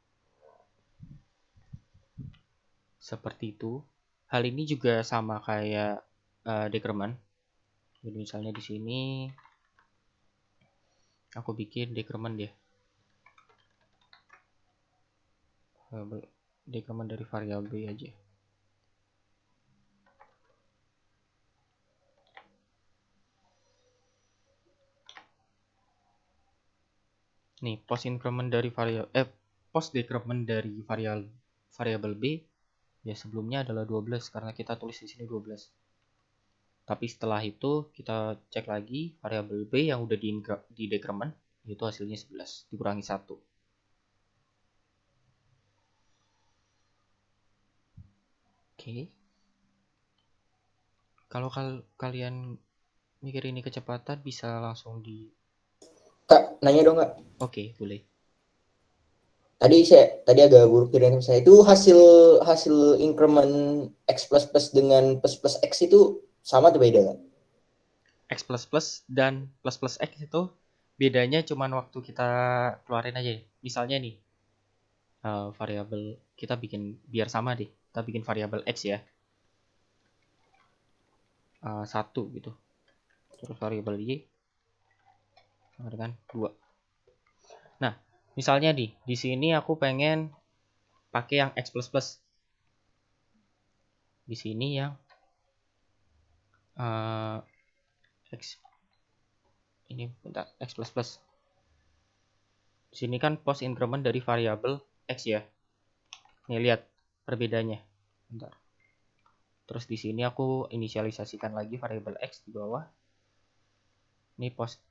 Seperti itu. Hal ini juga sama kayak decrement. Jadi misalnya di sini aku bikin decrement ya. Decrement dari variabel b aja. Nih, post increment dari post decrement dari variabel b ya sebelumnya adalah 12 karena kita tulis di sini 12. Tapi setelah itu kita cek lagi variabel b yang udah di decrement yaitu hasilnya 11 dikurangi 1. Oke. Kalau kalian mikir ini kecepatan bisa langsung di Kak, nanya dong Kak. Oke, boleh. Tadi agak buruk dengan saya. Itu hasil increment x plus plus dengan plus plus x itu sama atau beda Kak? X plus plus dan plus plus X itu bedanya cuman waktu kita keluarin aja. Misalnya nih, variabel kita bikin biar sama deh. Kita bikin variabel X ya. 1 gitu. terus variabel y sama dengan 2. Nah, misalnya di sini aku pengen pakai yang x++. Di sini yang x ini bentar, x++. Di sini kan post increment dari variabel x ya. Nih lihat perbedaannya. Bentar. Terus di sini aku inisialisasikan lagi variabel x di bawah. Ini post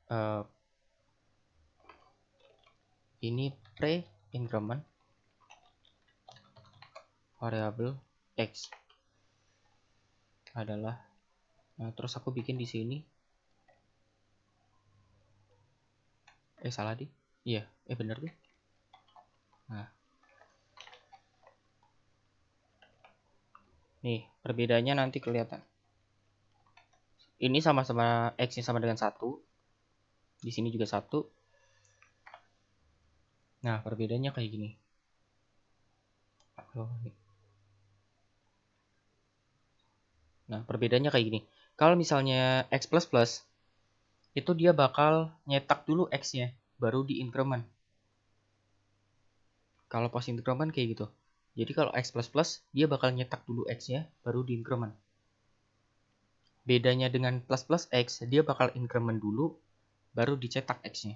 ini pre-increment variabel x adalah, nah terus aku bikin di sini salah di, iya bener tuh. Nah nih perbedaannya nanti kelihatan. Ini sama-sama x-nya sama dengan 1, di sini juga 1. Nah, perbedaannya kayak gini. Nah, perbedaannya kayak gini. Kalau misalnya x++, itu dia bakal nyetak dulu x-nya, baru di increment. Kalau post increment kayak gitu. Jadi kalau x++, dia bakal nyetak dulu x-nya, baru di increment. Bedanya dengan plus x, dia bakal increment dulu, baru dicetak x-nya.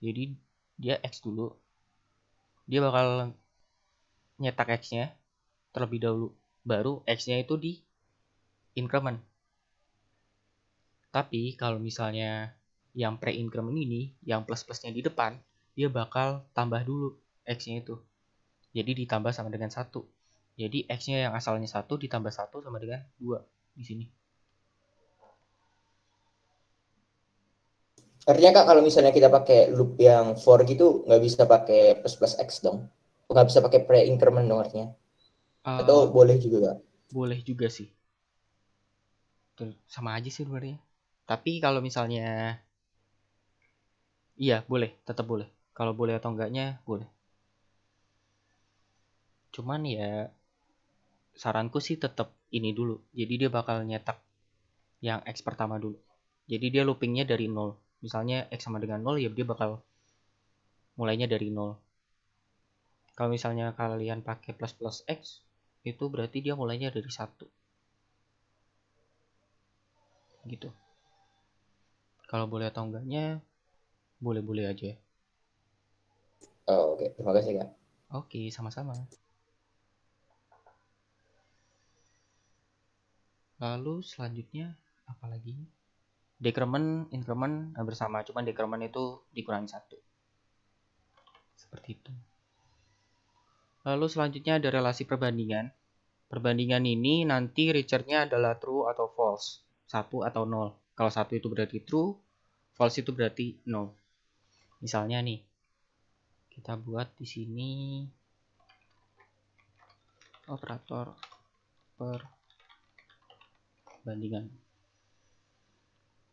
Jadi dia x dulu. Dia bakal nyetak x-nya terlebih dahulu, baru x-nya itu di increment. Tapi kalau misalnya yang pre-increment ini, yang plus-plusnya di depan, dia bakal tambah dulu x-nya itu. Jadi ditambah sama dengan 1. Jadi x-nya yang asalnya 1 ditambah 1 sama dengan 2 di sini. Artinya Kak, kalau misalnya kita pakai loop yang for gitu, nggak bisa pakai plus x dong? Nggak bisa pakai pre-increment dong artinya? Atau boleh juga Kak? Boleh juga sih. Sama aja sih sebenarnya. Tapi kalau misalnya iya boleh, tetap boleh. Kalau boleh atau enggaknya boleh. Cuman ya saranku sih tetap ini dulu. Jadi dia bakal nyetak yang x pertama dulu. Jadi dia loopingnya dari 0. Misalnya x sama dengan 0 ya dia bakal mulainya dari 0. Kalau misalnya kalian pakai plus x, itu berarti dia mulainya dari 1. Gitu. Kalau boleh atau enggaknya boleh-boleh aja. Oh, oke. Terima kasih Kak. Oke, sama-sama. Lalu selanjutnya apa lagi? Decrement, increment bersama, cuman decrement itu dikurangi 1. Seperti itu. Lalu selanjutnya ada relasi perbandingan. Perbandingan ini nanti return-nya adalah true atau false, 1 atau 0. Kalau 1 itu berarti true, false itu berarti 0. Misalnya nih, kita buat di sini operator perbandingan.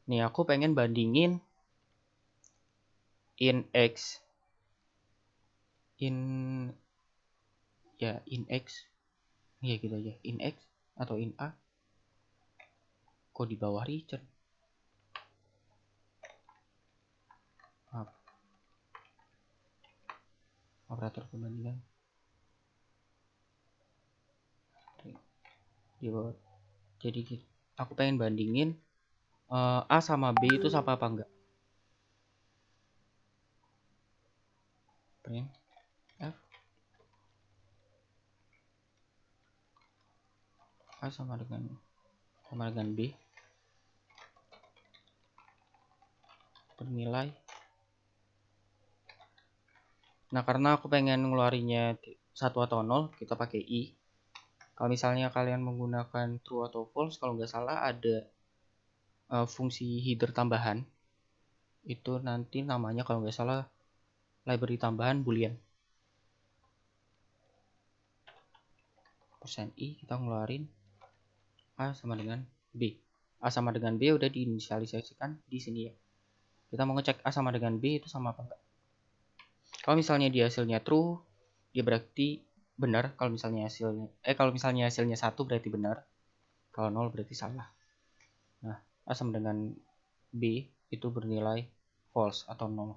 Nih aku pengen bandingin in x ya gitu aja, in x atau in a. Kok di bawah return? Maaf. Operator perbandingan di bawah. Jadi aku pengen bandingin A sama B itu sama apa enggak. Print F A sama dengan B bernilai. Nah, karena aku pengen ngeluarinnya 1 atau 0, kita pakai i. Kalau misalnya kalian menggunakan true atau false, kalau nggak salah ada fungsi header tambahan. Itu nanti namanya kalau nggak salah library tambahan boolean. %i kita ngeluarin A sama dengan B. A sama dengan B udah diinisialisasikan di sini ya. Kita mau ngecek A sama dengan B itu sama apa enggak. Kalau misalnya dia hasilnya true, dia berarti benar. Kalau misalnya hasilnya 1 berarti benar. Kalau 0 berarti salah. Nah, A sama dengan B itu bernilai false atau 0.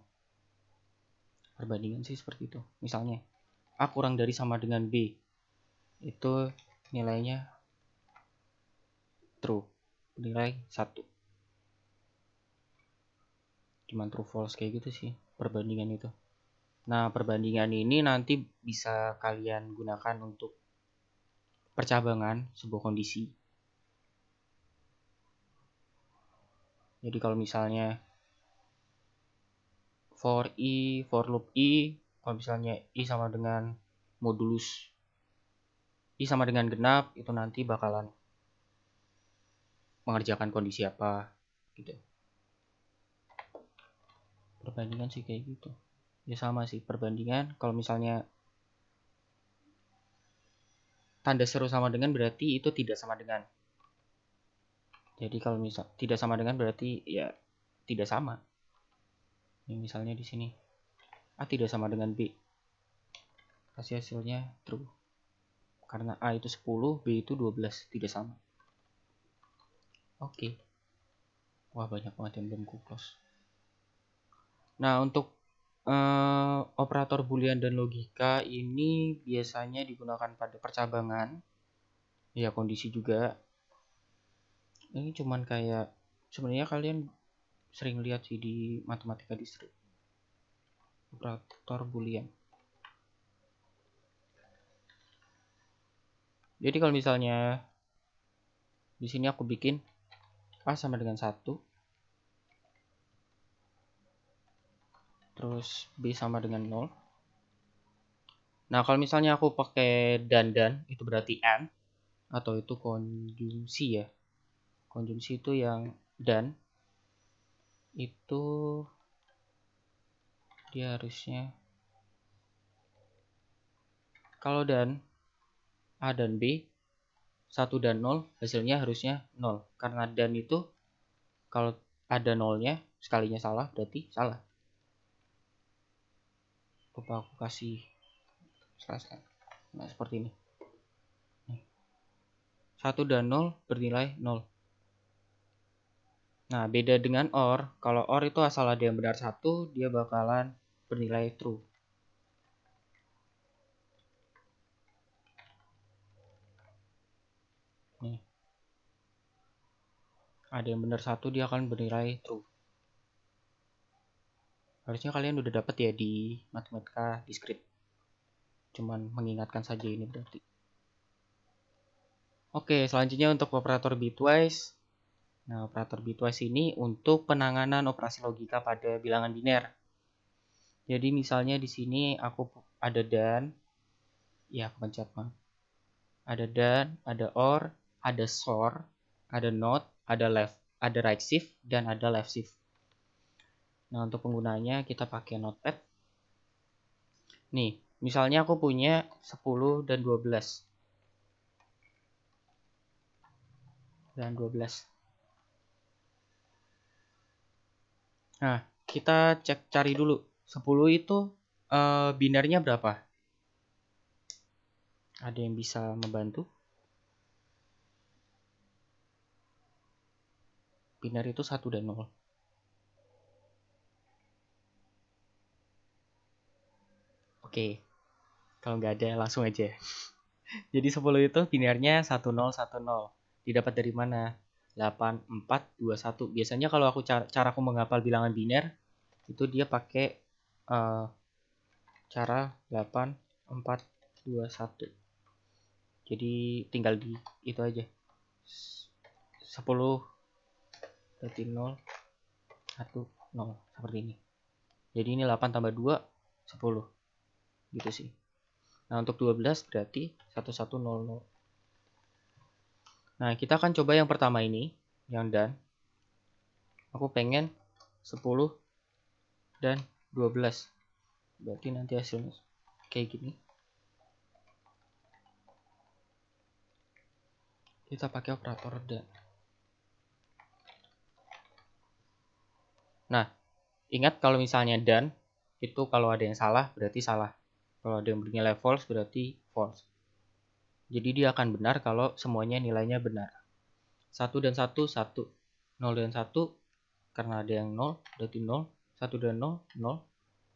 Perbandingan sih seperti itu. Misalnya A kurang dari sama dengan B, itu nilainya true, nilai 1. Cuman true false kayak gitu sih perbandingan itu. Nah, perbandingan ini nanti bisa kalian gunakan untuk percabangan sebuah kondisi. Jadi kalau misalnya for loop I, kalau misalnya I sama dengan modulus I sama dengan genap, itu nanti bakalan mengerjakan kondisi apa gitu. Perbandingan sih kayak gitu. Ya sama sih perbandingan. Kalau misalnya tanda seru sama dengan berarti itu tidak sama dengan. Jadi kalau misal tidak sama dengan berarti ya tidak sama. Ini misalnya di sini A tidak sama dengan B. Kasih hasilnya true. Karena A itu 10, B itu 12, tidak sama. Oke. Wah, banyak banget yang belum ku close. Nah, untuk operator boolean dan logika ini biasanya digunakan pada percabangan. Ya, kondisi juga. Ini cuman kayak sebenarnya kalian sering lihat sih di matematika distrik. Operator boolean. Jadi kalau misalnya di sini aku bikin A sama dengan 1, terus B sama dengan 0. Nah, kalau misalnya aku pakai dan itu berarti and, atau itu konjungsi ya. Konjungsi itu yang dan itu dia harusnya, kalau dan A dan B 1 dan 0 hasilnya harusnya 0, karena dan itu kalau ada nolnya sekalinya salah berarti salah. Coba aku kasih selesai. Nah, seperti ini. 1 dan 0 bernilai 0. Nah, beda dengan OR. Kalau OR itu asal ada yang benar 1, dia bakalan bernilai true. Nih. Ada yang benar 1, dia akan bernilai true. Harusnya kalian udah dapat ya di matematika diskrit. Cuman mengingatkan saja ini berarti. Oke, selanjutnya untuk operator bitwise. Nah, operator bitwise ini untuk penanganan operasi logika pada bilangan biner. Jadi misalnya di sini aku ada dan, ya kepencet maaf. Ada dan, ada or, ada sor, ada not, ada left, ada right shift, dan ada left shift. Nah, untuk penggunanya kita pakai notepad. Nih, misalnya aku punya 10 dan 12. Dan 12. Nah, kita cari dulu. 10 itu binernya berapa? Ada yang bisa membantu? Biner itu 1 dan 0. Oke. Kalau nggak ada langsung aja. Jadi 10 itu binernya 1010. Didapat dari mana? 8421. Biasanya kalau aku cara aku menghafal bilangan biner itu dia pakai cara 8421. Jadi tinggal di itu aja. 10 berarti 0 1 0 seperti ini. Jadi ini 8 tambah 2 10. Gitu sih. Nah, untuk 12 berarti 1100. Nah, kita akan coba yang pertama ini, yang dan. Aku pengen 10 dan 12. Berarti nanti hasilnya kayak gini. Kita pakai operator dan. Nah, ingat kalau misalnya dan, itu kalau ada yang salah berarti salah. Kalau ada yang bernilai false berarti false. Jadi dia akan benar kalau semuanya nilainya benar. 1 dan 1, 1. 0 dan 1, karena ada yang 0 berarti 0, 1 dan 0, 0,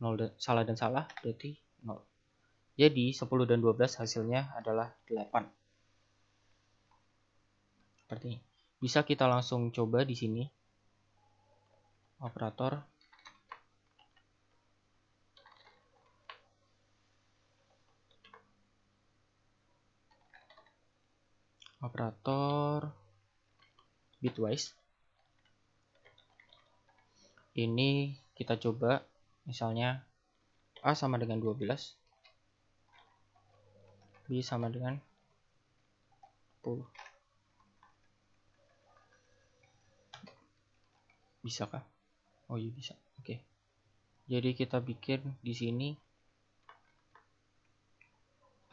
0 dan salah berarti 0. Jadi 10 dan 12 hasilnya adalah 8. Seperti ini. Bisa kita langsung coba di sini. Operator. Operator bitwise. Ini kita coba misalnya A sama dengan 12, B sama dengan 10. Bisakah? Oh iya bisa. Oke. Jadi kita bikin di sini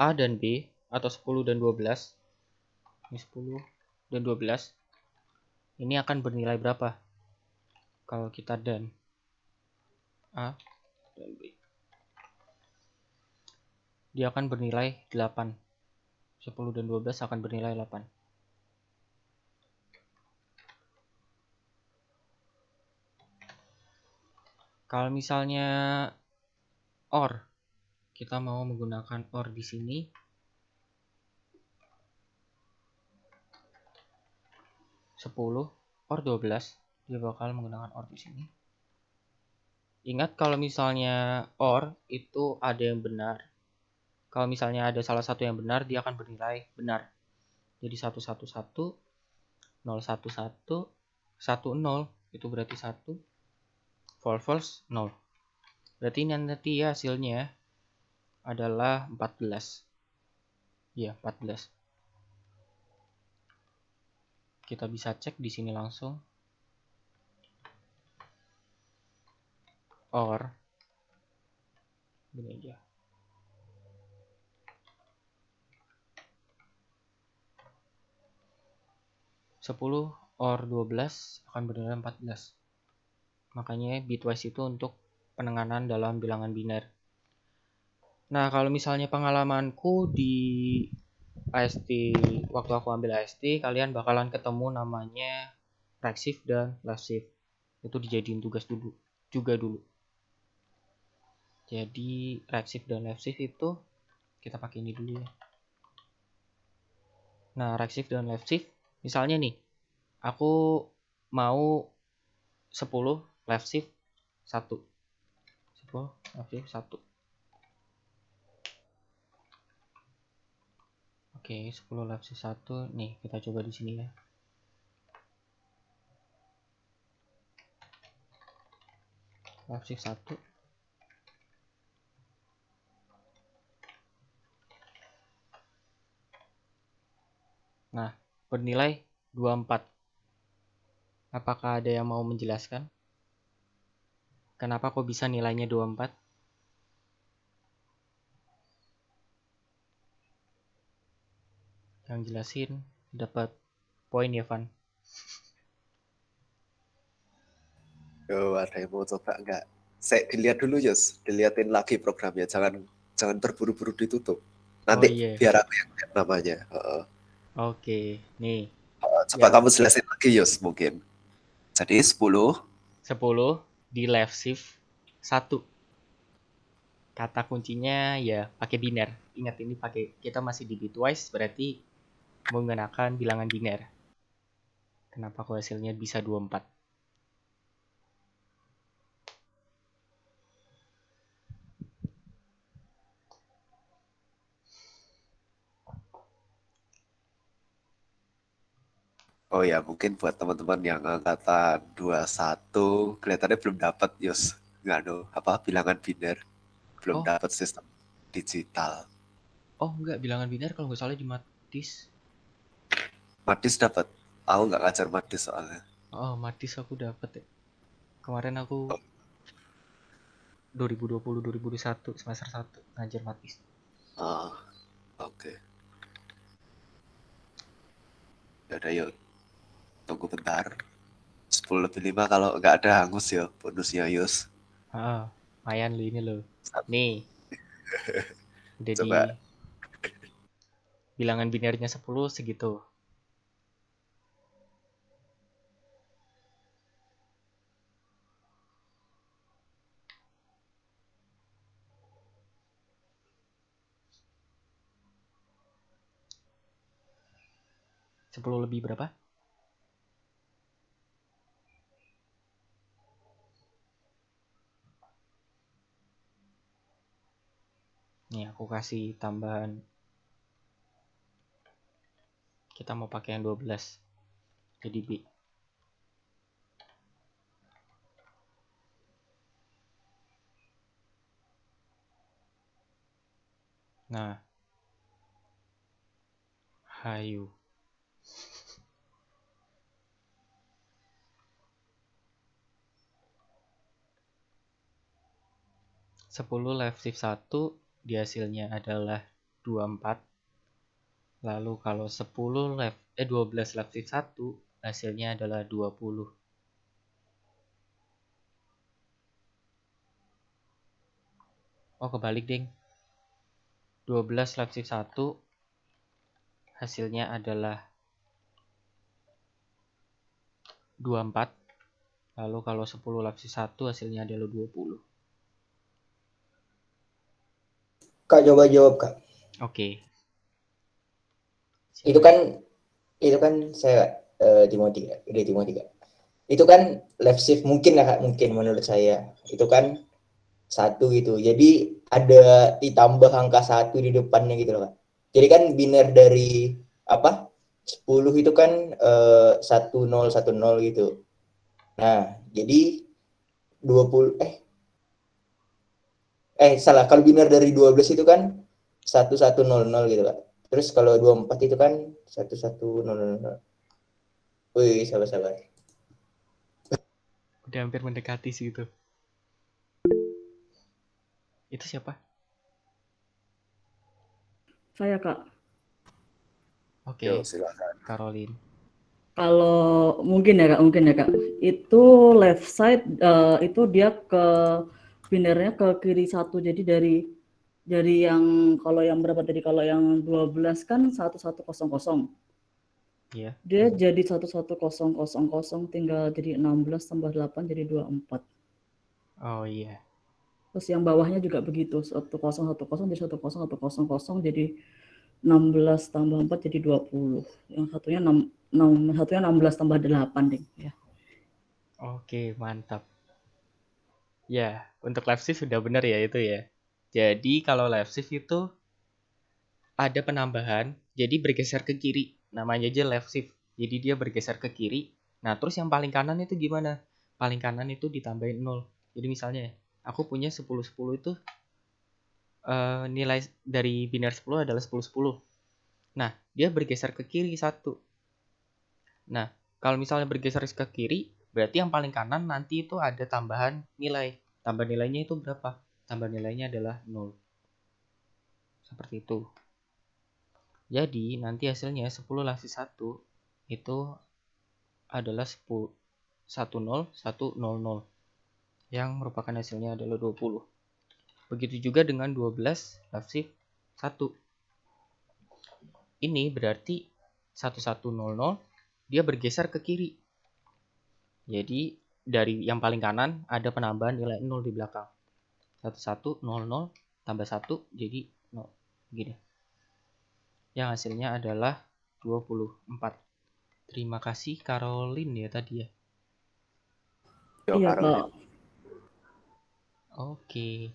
A dan B atau 10 dan 12. Ini 10 dan 12. Ini akan bernilai berapa? Kalau kita dan A dan B. Dia akan bernilai 8. 10 dan 12 akan bernilai 8. Kalau misalnya OR, kita mau menggunakan OR di sini. Sepuluh OR 12, dia bakal menggunakan OR di sini. Ingat kalau misalnya OR itu ada yang benar. Kalau misalnya ada salah satu yang benar, dia akan bernilai benar. Jadi 111, 011, 10, itu berarti 1. False, 0. Berarti ini nanti ya hasilnya adalah 14. Ya, 14. Kita bisa cek di sini langsung. OR. Gini aja. Sepuluh OR 12 akan bernilai 14. Makanya bitwise itu untuk penenganan dalam bilangan biner. Nah, kalau misalnya pengalamanku di AST, waktu aku ambil AST, kalian bakalan ketemu namanya right shift dan left shift. Itu dijadiin tugas juga dulu. Jadi right shift dan left shift itu kita pakai ini dulu ya. Nah, right shift dan left shift, misalnya nih, aku mau 10 left shift 1. 10 left shift 1. Oke, 10 left shift 1. Nih, kita coba di sini ya. Left shift 1. Nah, bernilai 24. Apakah ada yang mau menjelaskan? Kenapa kok bisa nilainya 24? Yang jelasin dapat poin ya, Van. Ada yang mau coba nggak? Saya dilihat dulu, Yus. Dilihatin lagi programnya. Jangan terburu-buru ditutup. Nanti iya. biar aku yang lihat namanya. Oke, nih. Coba Ya. kamu jelasin lagi, Yus, mungkin. Jadi 10 di left shift 1. Kata kuncinya ya pakai biner. Ingat ini kita masih di bitwise, berarti menggunakan bilangan biner. Kenapa kok hasilnya bisa 24? Oh ya, mungkin buat teman-teman yang angkatan 21 kelihatannya belum dapat, Yus. Bilangan biner. Belum Oh. dapat sistem digital. Oh enggak, bilangan biner kalau nggak salah di Matis. Matis dapat. Aku nggak ngajar Matis soalnya. Oh, Matis aku dapat ya. Kemarin aku 2020-2021 semester 1 ngajar Matis. Oke. Udah yuk. Tunggu bentar. 10:05 kalau nggak ada hangus ya bonusnya, Yus. Lumayan lo ini lo. Nih. Udah Coba. di bilangan binernya 10 segitu. 10 lebih berapa? Nih aku kasih tambahan. Kita mau pakai yang 12. Jadi B. Nah. Hayu. Sepuluh left shift 1 di hasilnya adalah 24. Lalu kalau 12 left shift 1 hasilnya adalah 20. Oh kebalik ding. 12 left shift 1 hasilnya adalah 24. Lalu kalau 10 left shift 1 hasilnya adalah 20. Kak coba jawab Kak. Oke. Itu kan saya Timothy Kak. Udah Timothy Kak. Itu kan left shift mungkin ya Kak, mungkin menurut saya. Itu kan 1 gitu. Jadi ada ditambah angka 1 di depannya gitu loh Kak. Jadi kan biner dari 10 itu kan 1010 gitu. Nah, jadi 20 salah, kalau biner dari 12 itu kan 1100 gitu Kak. Terus kalau 24 itu kan 1100. Wih, sabar. Udah hampir mendekati sih itu. Itu siapa? Saya Kak. Oke. Yo, silakan. Caroline. Kalau mungkin ya Kak, itu left side itu dia ke binernya ke kiri 1. Jadi dari yang kalau yang berapa tadi, kalau yang 12 kan 1100. Iya. Dia jadi 11000, tinggal jadi 16 tambah 8 jadi 24. Oh iya. Terus yang bawahnya juga begitu, 1010 jadi 10100 jadi 16 tambah 4 jadi 20. Yang satunya 16 tambah 8 deh ya. Oke, mantap. Ya, untuk left shift sudah benar ya itu ya. Jadi kalau left shift itu ada penambahan, jadi bergeser ke kiri. Namanya aja left shift. Jadi dia bergeser ke kiri. Nah, terus yang paling kanan itu gimana? Paling kanan itu ditambahin 0. Jadi misalnya aku punya 10-10 itu nilai dari biner 10 adalah 10-10. Nah, dia bergeser ke kiri 1. Nah, kalau misalnya bergeser ke kiri, berarti yang paling kanan nanti itu ada tambahan nilai. Tambah nilainya itu berapa? Tambah nilainya adalah 0. Seperti itu. Jadi, nanti hasilnya 10 langsung 1 itu adalah 10, 10, 100 yang merupakan hasilnya adalah 20. Begitu juga dengan 12 left shift 1. Ini berarti 1100 dia bergeser ke kiri. Jadi dari yang paling kanan ada penambahan nilai 0 di belakang. 1100 tambah 1 jadi 0. Gini. Yang hasilnya adalah 24. Terima kasih Caroline ya tadi ya. Yo, Iya Caroline. Kak. Oke.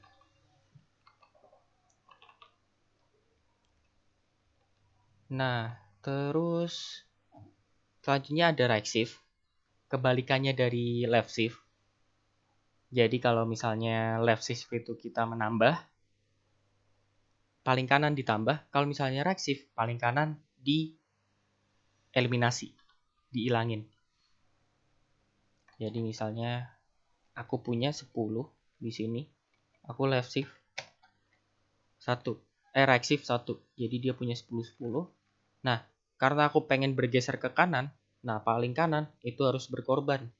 Nah, terus selanjutnya ada right shift. Kebalikannya dari left shift. Jadi kalau misalnya left shift itu kita menambah, paling kanan ditambah. Kalau misalnya right shift, paling kanan dieliminasi, diilangin. Jadi misalnya aku punya 10 di sini. Aku left shift 1. Right shift 1. Jadi dia punya 10-10. Nah, karena aku pengen bergeser ke kanan, nah paling kanan itu harus berkorban.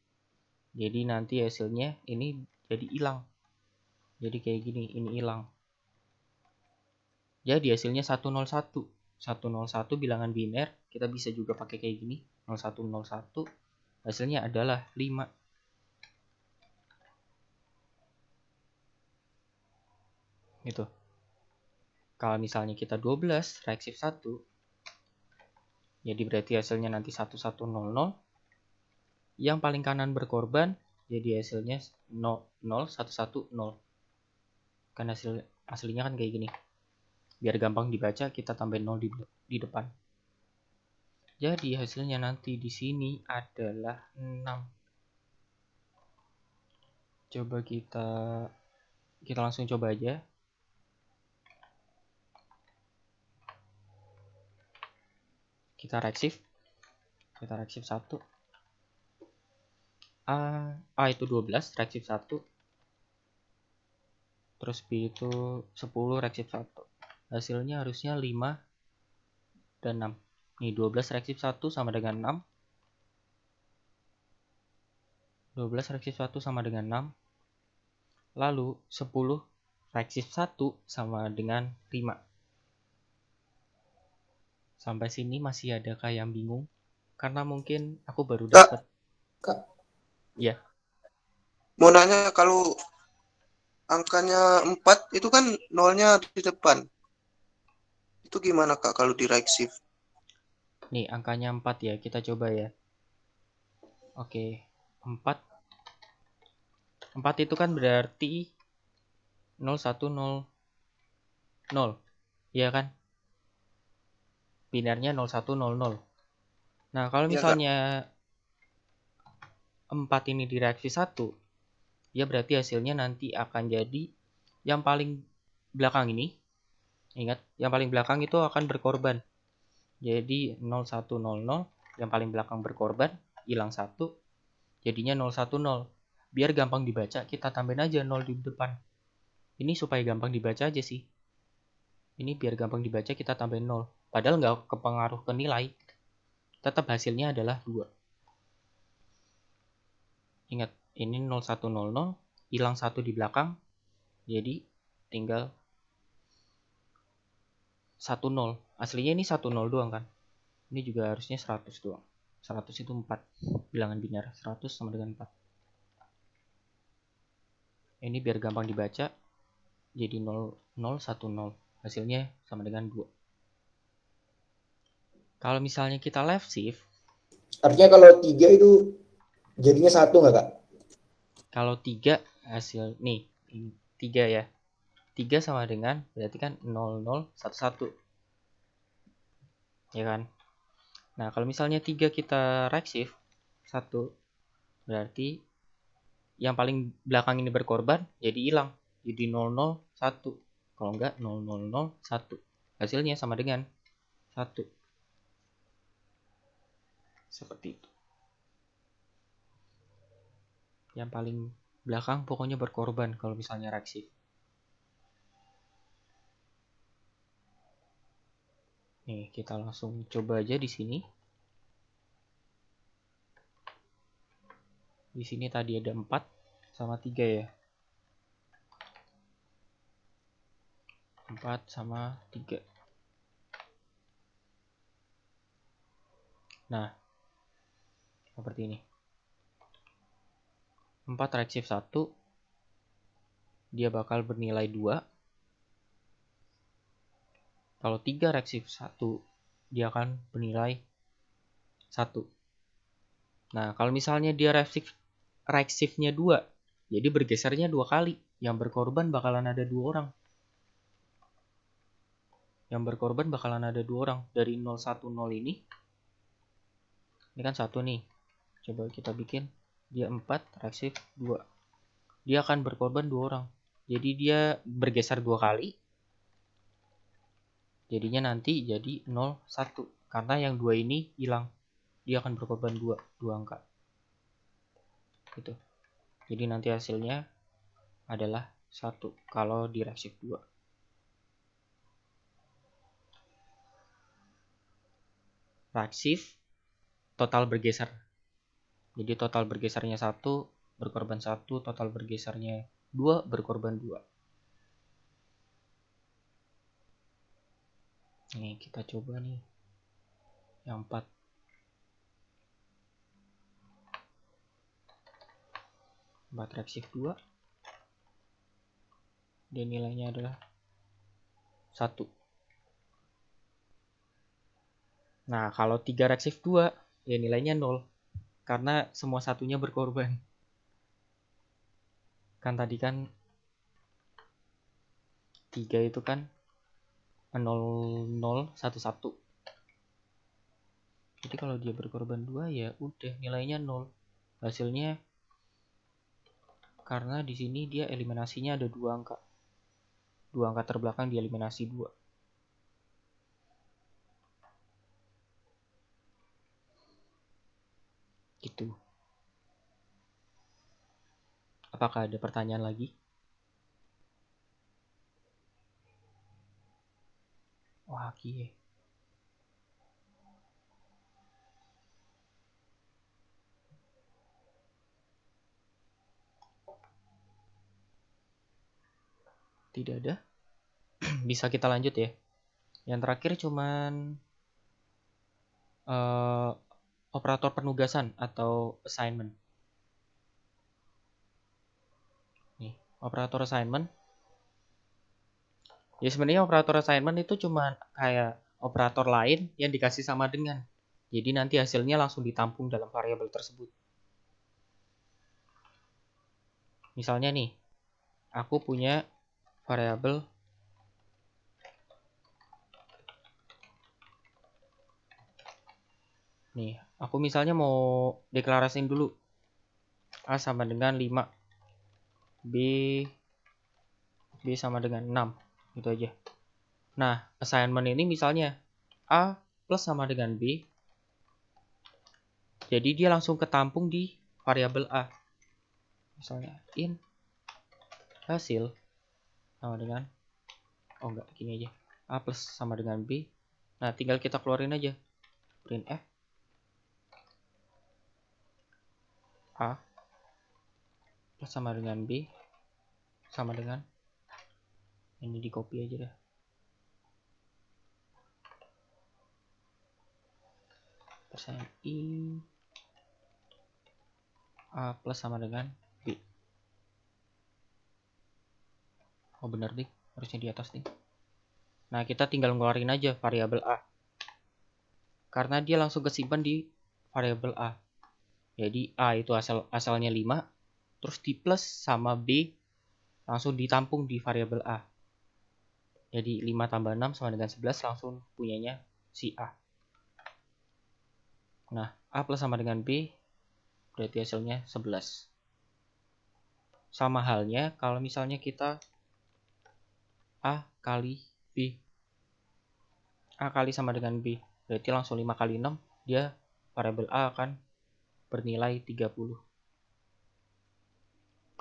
Jadi nanti hasilnya ini jadi hilang. Jadi kayak gini, ini hilang. Jadi hasilnya 101. 101 bilangan biner, kita bisa juga pakai kayak gini. 0101 hasilnya adalah 5. Gitu. Kalau misalnya kita 12 right shift 1, Jadi berarti hasilnya nanti 1100. Yang paling kanan berkorban, jadi hasilnya 00110. Kan aslinya kan kayak gini. Biar gampang dibaca, kita tambahin 0 di depan. Jadi hasilnya nanti di sini adalah 6. Coba kita langsung coba aja. Kita reksif 1. A itu 12, reksif 1. Terus B itu 10, reksif 1. Hasilnya harusnya 5 dan 6. Nih 12 reksif 1 sama dengan 6. 12 reksif 1 sama dengan 6. Lalu 10 reksif 1 sama dengan 5. Sampai sini masih ada kah yang bingung? Karena mungkin aku baru dapat. Kak. Ya. Mau nanya, kalau angkanya 4 itu kan nolnya di depan. Itu gimana Kak kalau di right shift? Nih angkanya 4 ya, kita coba ya. Oke, 4. 4 itu kan berarti 0100. Iya kan? Binarnya 0100. Nah, kalau Iya, Kak. misalnya 4 ini direaksi 1, ya berarti hasilnya nanti akan jadi yang paling belakang ini. Ingat, yang paling belakang itu akan berkorban. Jadi 0100, yang paling belakang berkorban, hilang 1, jadinya 010. Biar gampang dibaca, kita tambahin aja 0 di depan. Ini supaya gampang dibaca aja sih. Ini biar gampang dibaca, kita tambahin 0. Padahal nggak kepengaruh ke nilai. Tetap hasilnya adalah 2. Ingat, ini 0100, hilang 1 di belakang, jadi tinggal 10. Aslinya ini 10 doang kan. Ini juga harusnya 100 doang. 100 itu 4. Bilangan binar, 100 sama dengan 4. Ini biar gampang dibaca, jadi 0010. Hasilnya sama dengan 2. Kalau misalnya kita left shift, Artinya kalau 3 itu jadinya 1 nggak Kak? kalau 3 hasil nih 3 ya. 3 sama dengan berarti kan 0011. Ya kan? Nah, kalau misalnya 3 kita right shift 1, berarti yang paling belakang ini berkorban jadi hilang. Jadi 001. Kalau enggak 0001. Hasilnya sama dengan 1. Seperti itu. Yang paling belakang pokoknya berkorban kalau misalnya right shift. Nih, kita langsung coba aja di sini. Di sini tadi ada 4 sama 3 ya. 4 sama 3. Nah, seperti ini. 4 right shift 1, dia bakal bernilai 2. Kalau 3 right shift 1, dia akan bernilai 1. Nah, kalau misalnya dia right shift-nya 2, jadi bergesernya 2 kali. Yang berkorban bakalan ada 2 orang. Yang berkorban bakalan ada 2 orang. Dari 010 ini kan 1 nih. Coba kita bikin. Dia 4, right shift 2. Dia akan berkorban 2 orang. Jadi dia bergeser 2 kali. Jadinya nanti jadi 01. Karena yang 2 ini hilang. Dia akan berkorban 2 angka. Gitu. Jadi nanti hasilnya adalah 1 kalau di right shift 2. Right shift total bergeser. Jadi total bergesernya 1, berkorban 1, total bergesernya 2, berkorban 2. Nih, kita coba nih. Yang 4. Right shift 2. Dan nilainya adalah 1. Nah, kalau 3 reksif 2, ya nilainya 0. Karena semua satunya berkorban. Kan tadi kan 3 itu kan 0, 0, 1, 1. Jadi kalau dia berkorban 2 ya udah nilainya 0. Hasilnya karena di sini dia eliminasinya ada 2 angka. 2 angka terbelakang dieliminasi 2. Gitu. Apakah ada pertanyaan lagi? Wah, kie. Tidak ada. Bisa kita lanjut ya. Yang terakhir cuman operator penugasan atau assignment. Nih, operator assignment. Ya sebenarnya operator assignment itu cuma kayak operator lain yang dikasih sama dengan. Jadi nanti hasilnya langsung ditampung dalam variabel tersebut. Misalnya nih, aku punya variabel nih, aku misalnya mau deklarasiin dulu A sama dengan 5, B sama dengan 6, gitu aja. Nah, assignment ini misalnya A plus sama dengan B, jadi dia langsung ketampung di variabel A. Misalnya in hasil sama dengan, oh enggak, gini aja, A plus sama dengan B. Nah, tinggal kita keluarin aja, printf A plus sama dengan B sama dengan, ini di copy aja dah, persen I A plus sama dengan B. Oh bener nih, harusnya di atas nih. Nah, kita tinggal ngeluarin aja variabel A, karena dia langsung kesimpan di variabel A. Jadi A itu asalnya 5, terus di plus sama B langsung ditampung di variabel A. Jadi 5 tambah 6 sama dengan 11, langsung punyanya si A. Nah, A plus sama dengan B berarti hasilnya 11. Sama halnya kalau misalnya kita A kali B. A kali sama dengan B, berarti langsung 5 kali 6, dia variabel A akan bernilai 30.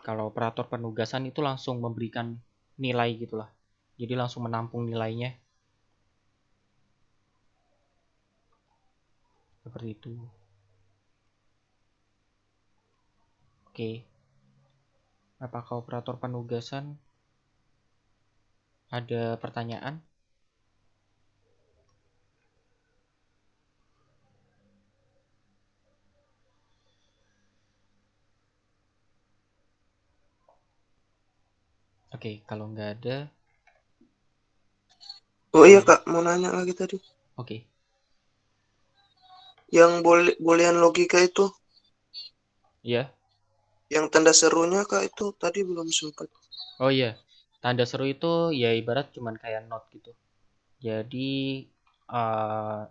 Kalau operator penugasan itu langsung memberikan nilai gitulah. Jadi langsung menampung nilainya. Seperti itu. Oke. Apakah operator penugasan ada pertanyaan? Oke, kalau nggak ada, Oh iya Kak, mau nanya lagi tadi. oke. Yang bolehan logika itu, Ya. yang tanda serunya Kak itu tadi belum sempat. Oh iya. Tanda seru itu ya ibarat cuman kayak not gitu. Jadi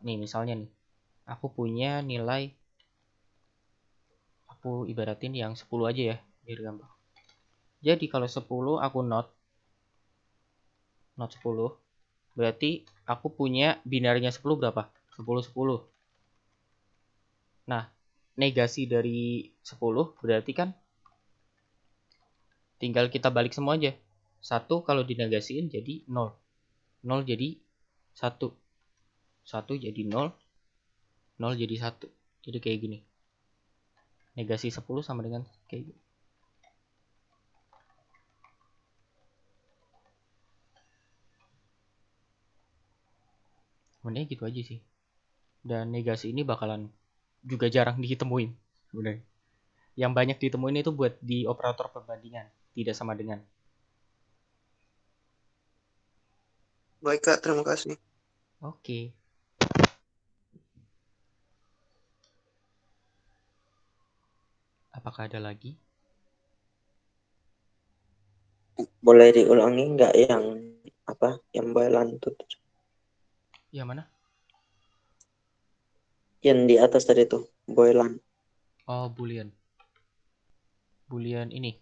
nih misalnya nih, aku punya nilai, aku ibaratin yang 10 aja ya, biar gampang. Jadi kalau 10 aku not 10, berarti aku punya binarnya 10 berapa? 10, 10. Nah, negasi dari 10 berarti kan tinggal kita balik semua aja. 1 kalau dinegasiin jadi 0. 0 jadi 1. 1 jadi 0. 0 jadi 1. Jadi kayak gini. Negasi 10 sama dengan kayak gini. Sebenarnya gitu aja sih. Dan negasi ini bakalan juga jarang ditemuin sebenarnya. Yang banyak ditemuin itu buat di operator perbandingan, tidak sama dengan. Baik Kak, terima kasih. Oke. Apakah ada lagi? Boleh diulangi nggak yang apa? Yang Boylan tuh. Yang mana? Yang di atas tadi tuh, Boylan. Oh, Boolean. Boolean ini.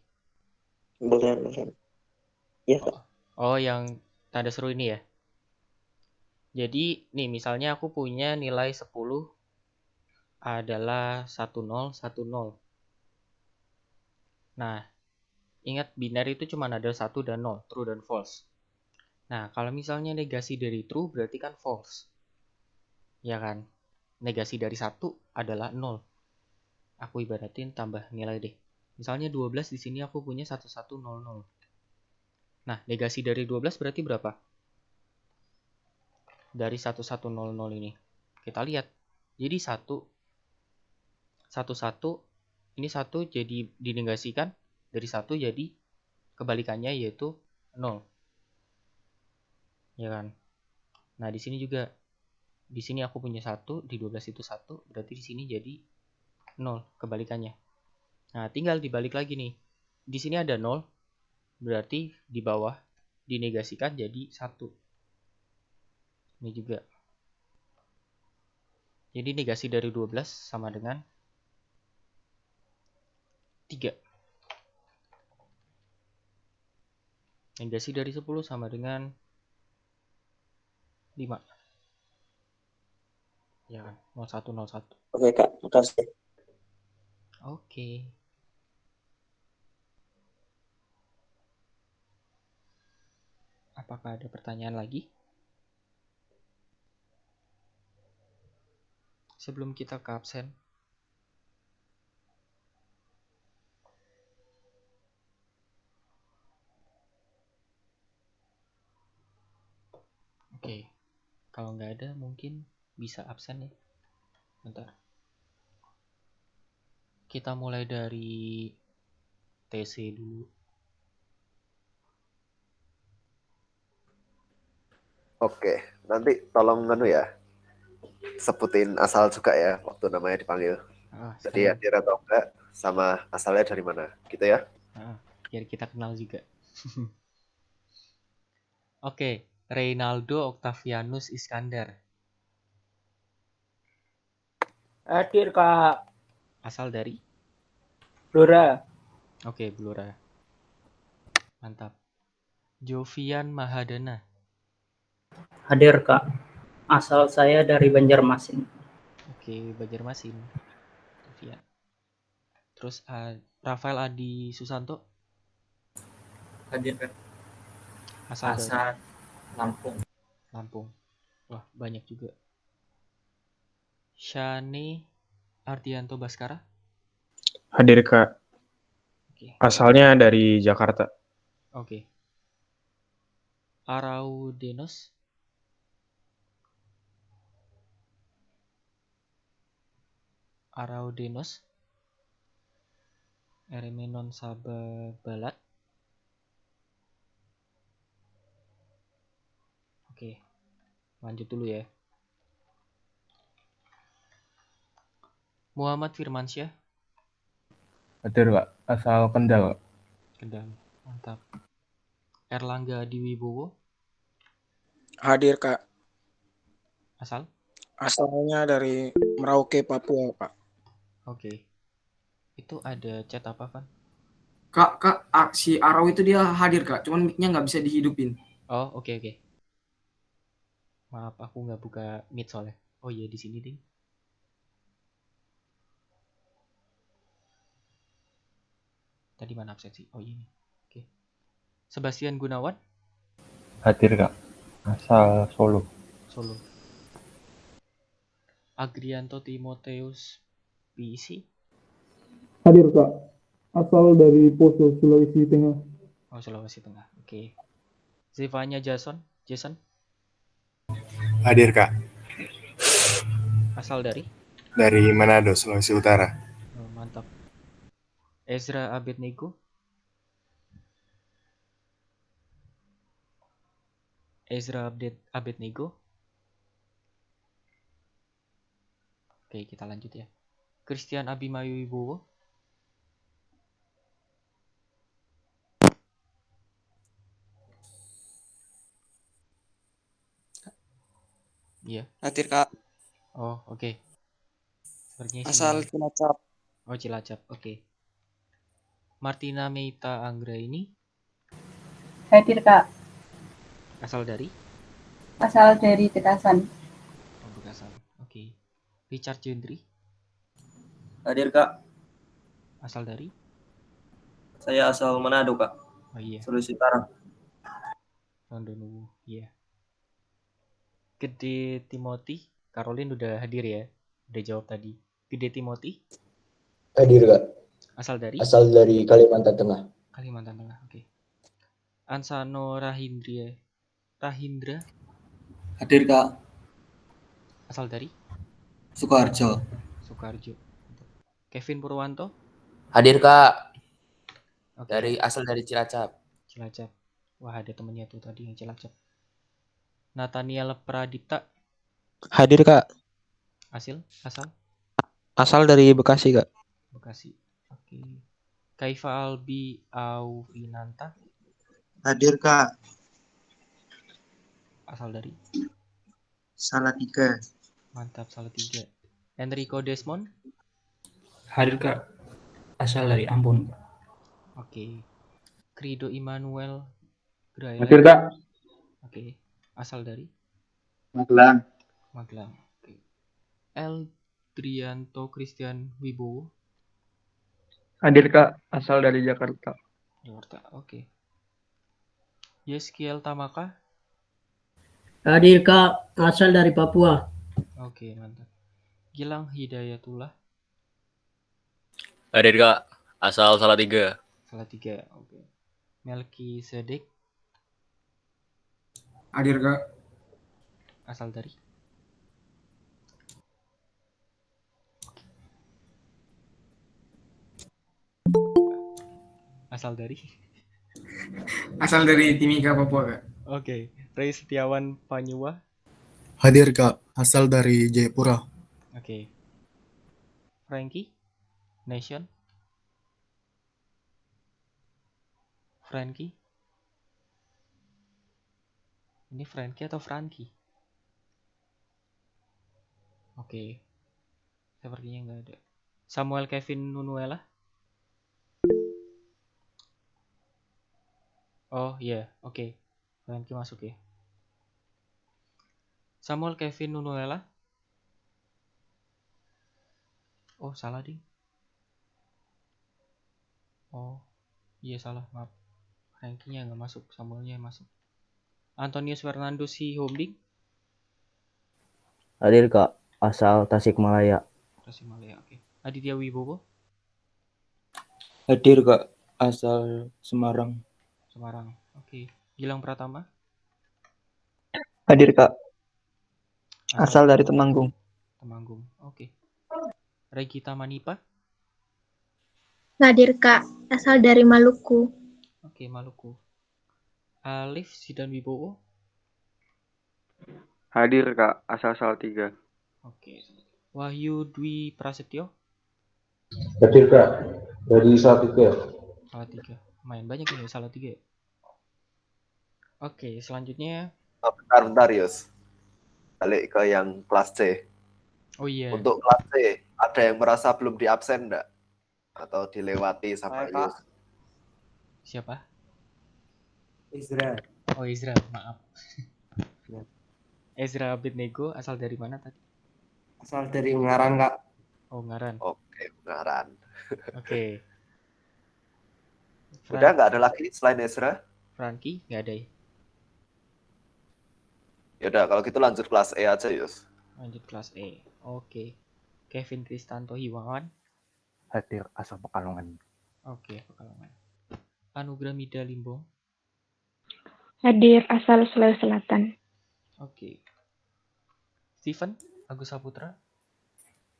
Boylan. Ya, Kak. Oh, yang tanda seru ini ya. Jadi, nih misalnya aku punya nilai 10 adalah 10, 10. Nah, ingat binary itu cuma ada 1 dan 0, true dan false. Nah, kalau misalnya negasi dari true berarti kan false. Ya kan? Negasi dari 1 adalah 0. Aku ibaratin tambah nilai deh. Misalnya 12 di sini aku punya 1100. Nah, negasi dari 12 berarti berapa? Dari 1100 ini. Kita lihat. Jadi 1 ini 1 jadi dinegasikan dari 1 jadi kebalikannya yaitu 0. Ya kan? Nah, di sini juga. Di sini aku punya 1, di 12 itu 1, berarti di sini jadi 0 kebalikannya. Nah, tinggal dibalik lagi nih. Di sini ada 0, berarti di bawah dinegasikan jadi 1. Ini juga. Jadi negasi dari 12 sama dengan 3. Negasi dari 10 sama dengan 5. Ya kan? 01, 01. Oke, Kak. Makasih. Oke. Apakah ada pertanyaan lagi? Sebelum kita ke absen. Oke. Kalau nggak ada mungkin bisa absen ya. Bentar. Kita mulai dari TC dulu. Oke, nanti tolong ya, sebutin asal juga ya waktu namanya dipanggil. Jadi hadir atau enggak sama asalnya dari mana, gitu ya. Biar kita kenal juga. Oke, Reynaldo Octavianus Iskandar. Hadir, Kak. Asal dari? Blora. Oke, Blora. Mantap. Jovian Mahadana. Hadir, Kak. Asal saya dari Banjarmasin. Oke, Banjarmasin. Jovian. Terus Rafael Adi Susanto. Hadir, Kak. Asal dari Lampung. Lampung. Wah, banyak juga. Shane Ardianto Baskara. Hadir, Kak. Oke. Asalnya dari Jakarta. Oke. Araudenos. Araudenos. Eremenon Sababalat. Oke. Lanjut dulu ya. Muhammad Firmansyah. Hadir, Kak. Asal Kendal. Kendal. Mantap. Erlangga Adiwibowo. Hadir, Kak. Asal? Asalnya dari Merauke, Papua, Pak. Oke. Itu ada chat apa, Van? Kak, si Arau itu dia hadir, Kak. Cuman mic-nya nggak bisa dihidupin. Oh, oke. Maaf, aku nggak buka Meet soalnya. Oh iya, di sini ding. Tadi mana absen sih? Oh ini. Oke. Sebastian Gunawan. Hadir, Kak. Asal Solo. Solo. Agrianto Timoteus PC. Hadir, Kak. Asal dari Poso, Sulawesi Tengah. Oh, Sulawesi Tengah. Oke. Zevanya Jason. Hadir, Kak. Asal dari? Dari Manado, Sulawesi Utara. Oh, mantap. Ezra Abednego. Oke, kita lanjut ya. Christian Abimayu Wibowo. Iya. Hadir Kak. Oh, oke. Sepertinya Asal Cilacap. Oh, Cilacap. Oke. Martina Meita Anggra ini Hadir Kak. asal dari Asal dari Bekasan. Oh, Bekasan. Oke. Richard Jendri Hadir Kak. asal dari Saya asal Manado Kak. Oh iya. Sulawesi Utara. Rondonuwu. Iya. Gede Timothy, Caroline udah hadir ya. Udah jawab tadi. Gede Timothy Hadir Kak. asal dari Asal dari Kalimantan Tengah. Kalimantan Tengah. Oke. Ansano Rahindra Hadir Kak. asal dari Sukoharjo. Sukoharjo. Kevin Purwanto Hadir Kak. Oke. Asal dari Cilacap. Cilacap. Wah, ada temennya tuh tadi yang Cilacap. Nathaniel Pradipta Hadir Kak. asal Asal dari Bekasi Kak. Bekasi. Oke. Kaifa Albi Aufinanta Hadir Kak. asal dari Salatiga. Mantap, Salatiga. Enrico Desmond Hadir Kak. Asal dari Ambon. Oke. Crido Immanuel Graile Hadir Kak. Oke. Asal dari Magelang. Magelang. Oke. Eldrianto Christian Wibowo Hadir Kak, asal dari Jakarta. Jakarta. Oke. Yeskiel Tamaka Hadir Kak. Asal dari Papua. Oke, mantap. Gilang Hidayatullah Hadir Kak, asal Salatiga. Salatiga. Oke. Melki Sedek Hadir Kak. asal dari Asal dari Timika, Papua Kak. Oke. Ray Setiawan Panyuwa. Hadir Kak, asal dari Jayapura. Oke. Frankie Nation. Frankie. Ini Frankie atau Frankie? Oke. Sepertinya nggak ada. Samuel Kevin Nunuela. Oh iya, oke. Frankie masuk ya. Samuel Kevin Nunuela. Oh, salah ding. Oh, iya salah, maaf. Frankie-nya nggak masuk, Samuelnya yang masuk. Antonius Fernando Sihombing. Hadir Kak, asal Tasikmalaya. Tasikmalaya, oke. Aditya Wibowo. Hadir Kak, asal Semarang. Semarang, oke. Gilang Pratama. Hadir Kak, asal dari Temanggung. Temanggung, oke. Regita Manipa. Hadir Kak, asal dari Maluku. Oke, Maluku. Alif Zidan Wibowo. Hadir Kak, asal Salatiga. Oke. Wahyu Dwi Prasetyo. Hadir Kak. Dari Salatiga. Salatiga. Main banyak ini Salatiga. Oke, selanjutnya. Bentar Yus. Balik ke yang kelas C. Oh iya. Untuk kelas C, ada yang merasa belum di absen enggak? Atau dilewati sama Yus? Siapa? Ezra. Oh, Ezra, maaf. Ezra Abednego asal dari mana tadi? Asal dari Ungaran, Kak. Oh, Ungaran. Oke, Ungaran. Oke. Udah nggak ada lagi selain Ezra? Frankie nggak ada ya? Yaudah, kalau gitu lanjut kelas E aja, Yus. Lanjut kelas E. Oke. Kevin Kristanto Hiwangan. Hadir asal Pekalongan. Oke, Pekalongan. Anugrah Mida Limbong. Hadir asal Sulawesi Selatan. Oke. Steven Agus Saputra.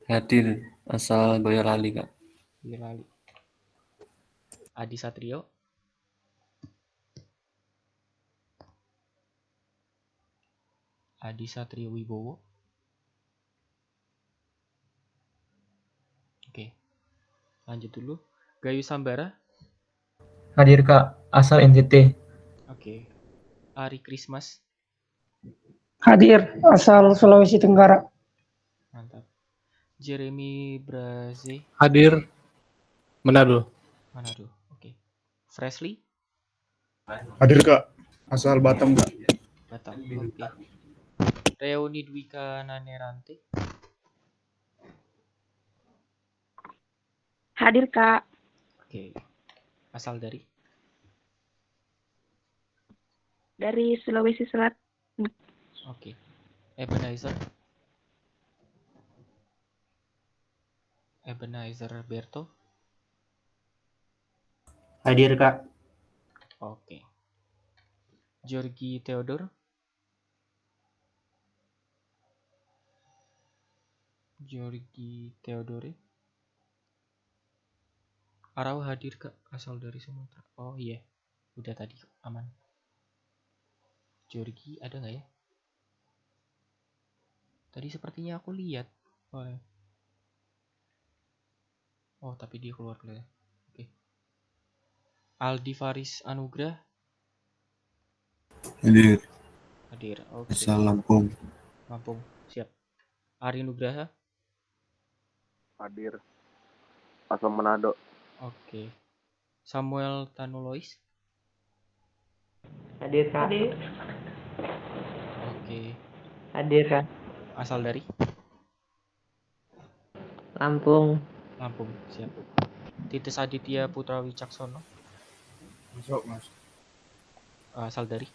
Hadir asal Boyolali Kak. Boyolali. Adi Satrio. Adi Satrio Wibowo. Oke. Lanjut dulu. Gayu Sambara. Hadir Kak, asal NTT. Oke. Ari Christmas. Hadir, asal Sulawesi Tenggara. Mantap. Jeremy Braze, Hadir, Manado. Manado. Oke. Freshly, Hadir Kak, asal Batam Kak. Batam. Oke. Reuni Dwika Nanerante, Hadir Kak. oke. Asal dari Sulawesi Selatan. oke. Ebenezer Berto, Hadir Kak. oke. Georgi Theodore, Arau hadir Kak, asal dari Sumatera. Oh iya, udah tadi aman. Georgi ada nggak ya? Tadi sepertinya aku lihat. Oh tapi dia keluar ya. Oke. Aldi Faris Anugrah, hadir. Oke. Asal Lampung. Lampung, siap. Ari Nugraha, Hadir. Asal Manado. oke. Samuel Tanulois, Hadir Kak. oke. Hadir Kak. Asal dari Lampung. Lampung, siap. Titis Aditya Putra Wicaksono, Masuk Mas. asal dari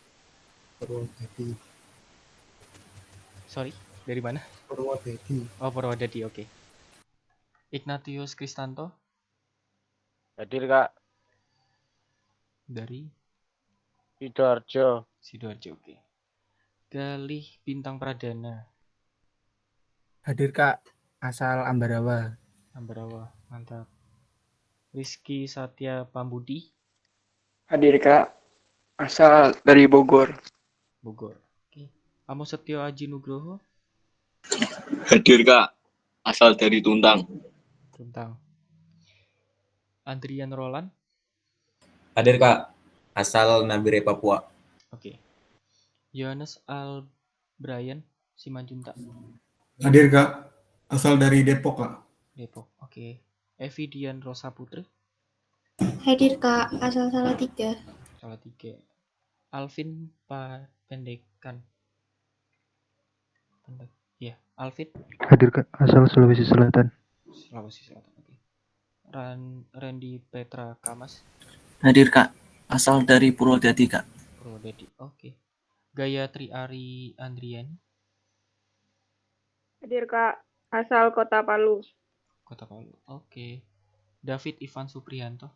Purwodadi. sorry, dari mana? Purwodadi. Oh Purwodadi, oke. Ignatius Kristanto, Hadir Kak. dari Sidoarjo. Sidoarjo, oke. Galih Bintang Pradana, Hadir Kak, asal Ambarawa. Ambarawa, mantap. Rizky Satya Pambudi, Hadir Kak, asal dari Bogor. Bogor, oke. Amos Setio Aji Nugroho, Hadir Kak, asal dari Tuntang. Tuntang. Andrian Roland, Hadir Kak, asal Nabire Papua. oke. Yohanes Al Brian Simanjuntak, Hadir Kak, asal dari Depok Kak. Depok, oke. Evidian Rosa Putri, Hadir Kak, asal Salatiga. Salatiga. Alvin Pendekan, ya. Alvin Hadir Kak, asal Sulawesi Selatan. Sulawesi Selatan, oke. Randy Petra Kamas, Hadir Kak, asal dari Purwodadi Kak. Purwodadi, oke. Gayatri Ari Andriani, Hadir Kak, asal Kota Palu. Kota Palu, oke. David Ivan Supriyanto,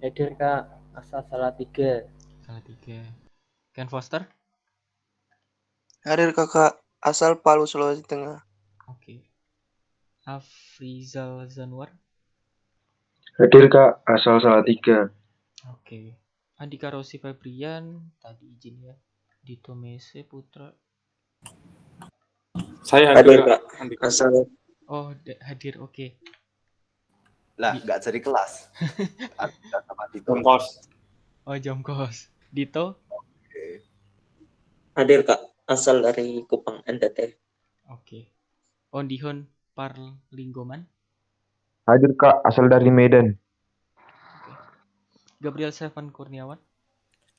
Hadir Kak, asal Salatiga. Salatiga. Ken Foster, Hadir Kakak, asal Palu, Sulawesi Tengah. oke. Afrizal Zanwar, Hadir Kak, asal Salatiga. oke. Andika Rosi Febrian, tadi izin ya. Dito Mese Putra, Saya Hadir Kak. Kak, asal oh hadir, oke. Lah, nggak jadi kelas. Ada sama Dito. Jongkos. Oh Jongkos. Dito, Oke. Hadir Kak, asal dari Kupang NTT. oke. Ondihon Parlinggoman, Hadir Kak, asal dari Medan. Gabriel Seven Kurniawan,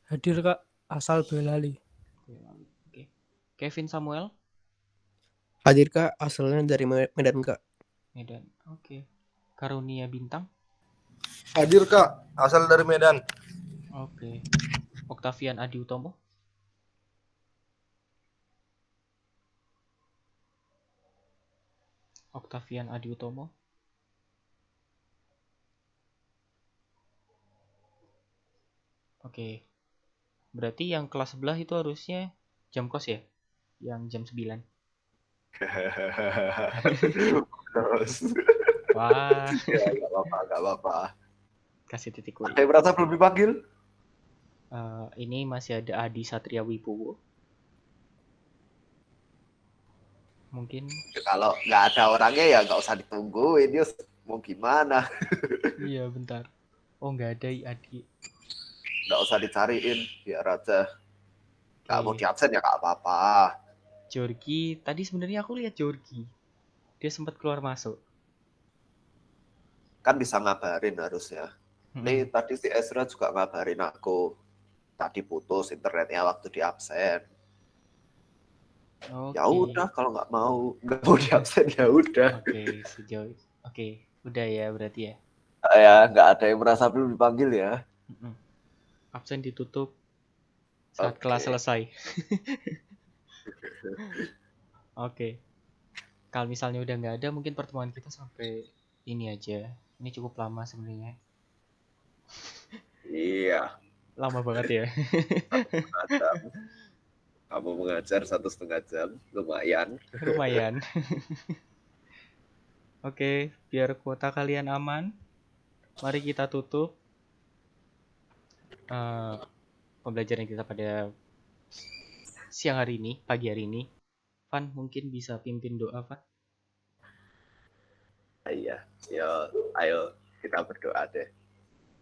Hadir Kak, asal Boyolali. oke. Kevin Samuel, Hadir Kak, asalnya dari Medan Kak. Medan, oke. Karunia Bintang, Hadir Kak, asal dari Medan. oke. Octavian Adi Utomo, Octavian Adi Utomo, oke. Berarti yang kelas sebelah itu harusnya jam kos ya? Yang jam 9. Terus. Wah. Ya, nggak apa-apa. Kasih titik W. Ada yang merasa belum dipanggil? Ini masih ada Adi Satria Wibowo. Mungkin. Kalau nggak ada orangnya ya nggak usah ditungguin, Yus. Mau gimana? Iya, bentar. Oh, nggak ada Adi. Nggak usah dicariin, biar aja. Nggak mau di absen ya nggak apa-apa. Jorgi, tadi sebenarnya aku lihat Jorgi. Dia sempat keluar masuk. Kan bisa ngabarin harusnya. Nih tadi si Ezra juga ngabarin aku. Tadi putus internetnya waktu di absen. Ya udah kalau nggak mau di absen ya udah. Oke, sejauh. Oke, udah ya berarti ya. Ya nggak ada yang merasa belum dipanggil ya. Absen ditutup saat kelas selesai. Oke. Kalau misalnya udah nggak ada, mungkin pertemuan kita sampai ini aja. Ini cukup lama sebenarnya. Iya. Lama banget ya. Kamu mengajar 1,5 jam, lumayan. Lumayan. Oke, biar kuota kalian aman, mari kita tutup pembelajaran kita pada siang hari ini, pagi hari ini. Van mungkin bisa pimpin doa, Van? Iya, ayo kita berdoa deh.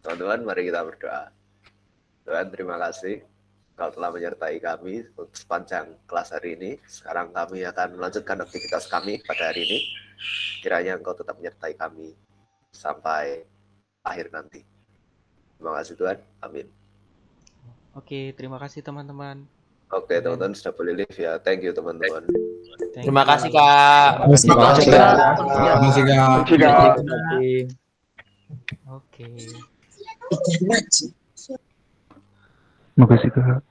Teman-teman, mari kita berdoa. Tuhan, terima kasih Kau telah menyertai kami sepanjang kelas hari ini. Sekarang kami akan melanjutkan aktivitas kami pada hari ini. Kiranya Engkau tetap menyertai kami sampai akhir nanti. Terima kasih Tuhan. Amin. Oke, terima kasih teman-teman. Oke, teman-teman sudah boleh live ya. Thank you teman-teman. Terima kasih Kak. Terima kasih Kak. Terima kasih Kak. Oke. Makasih Kak.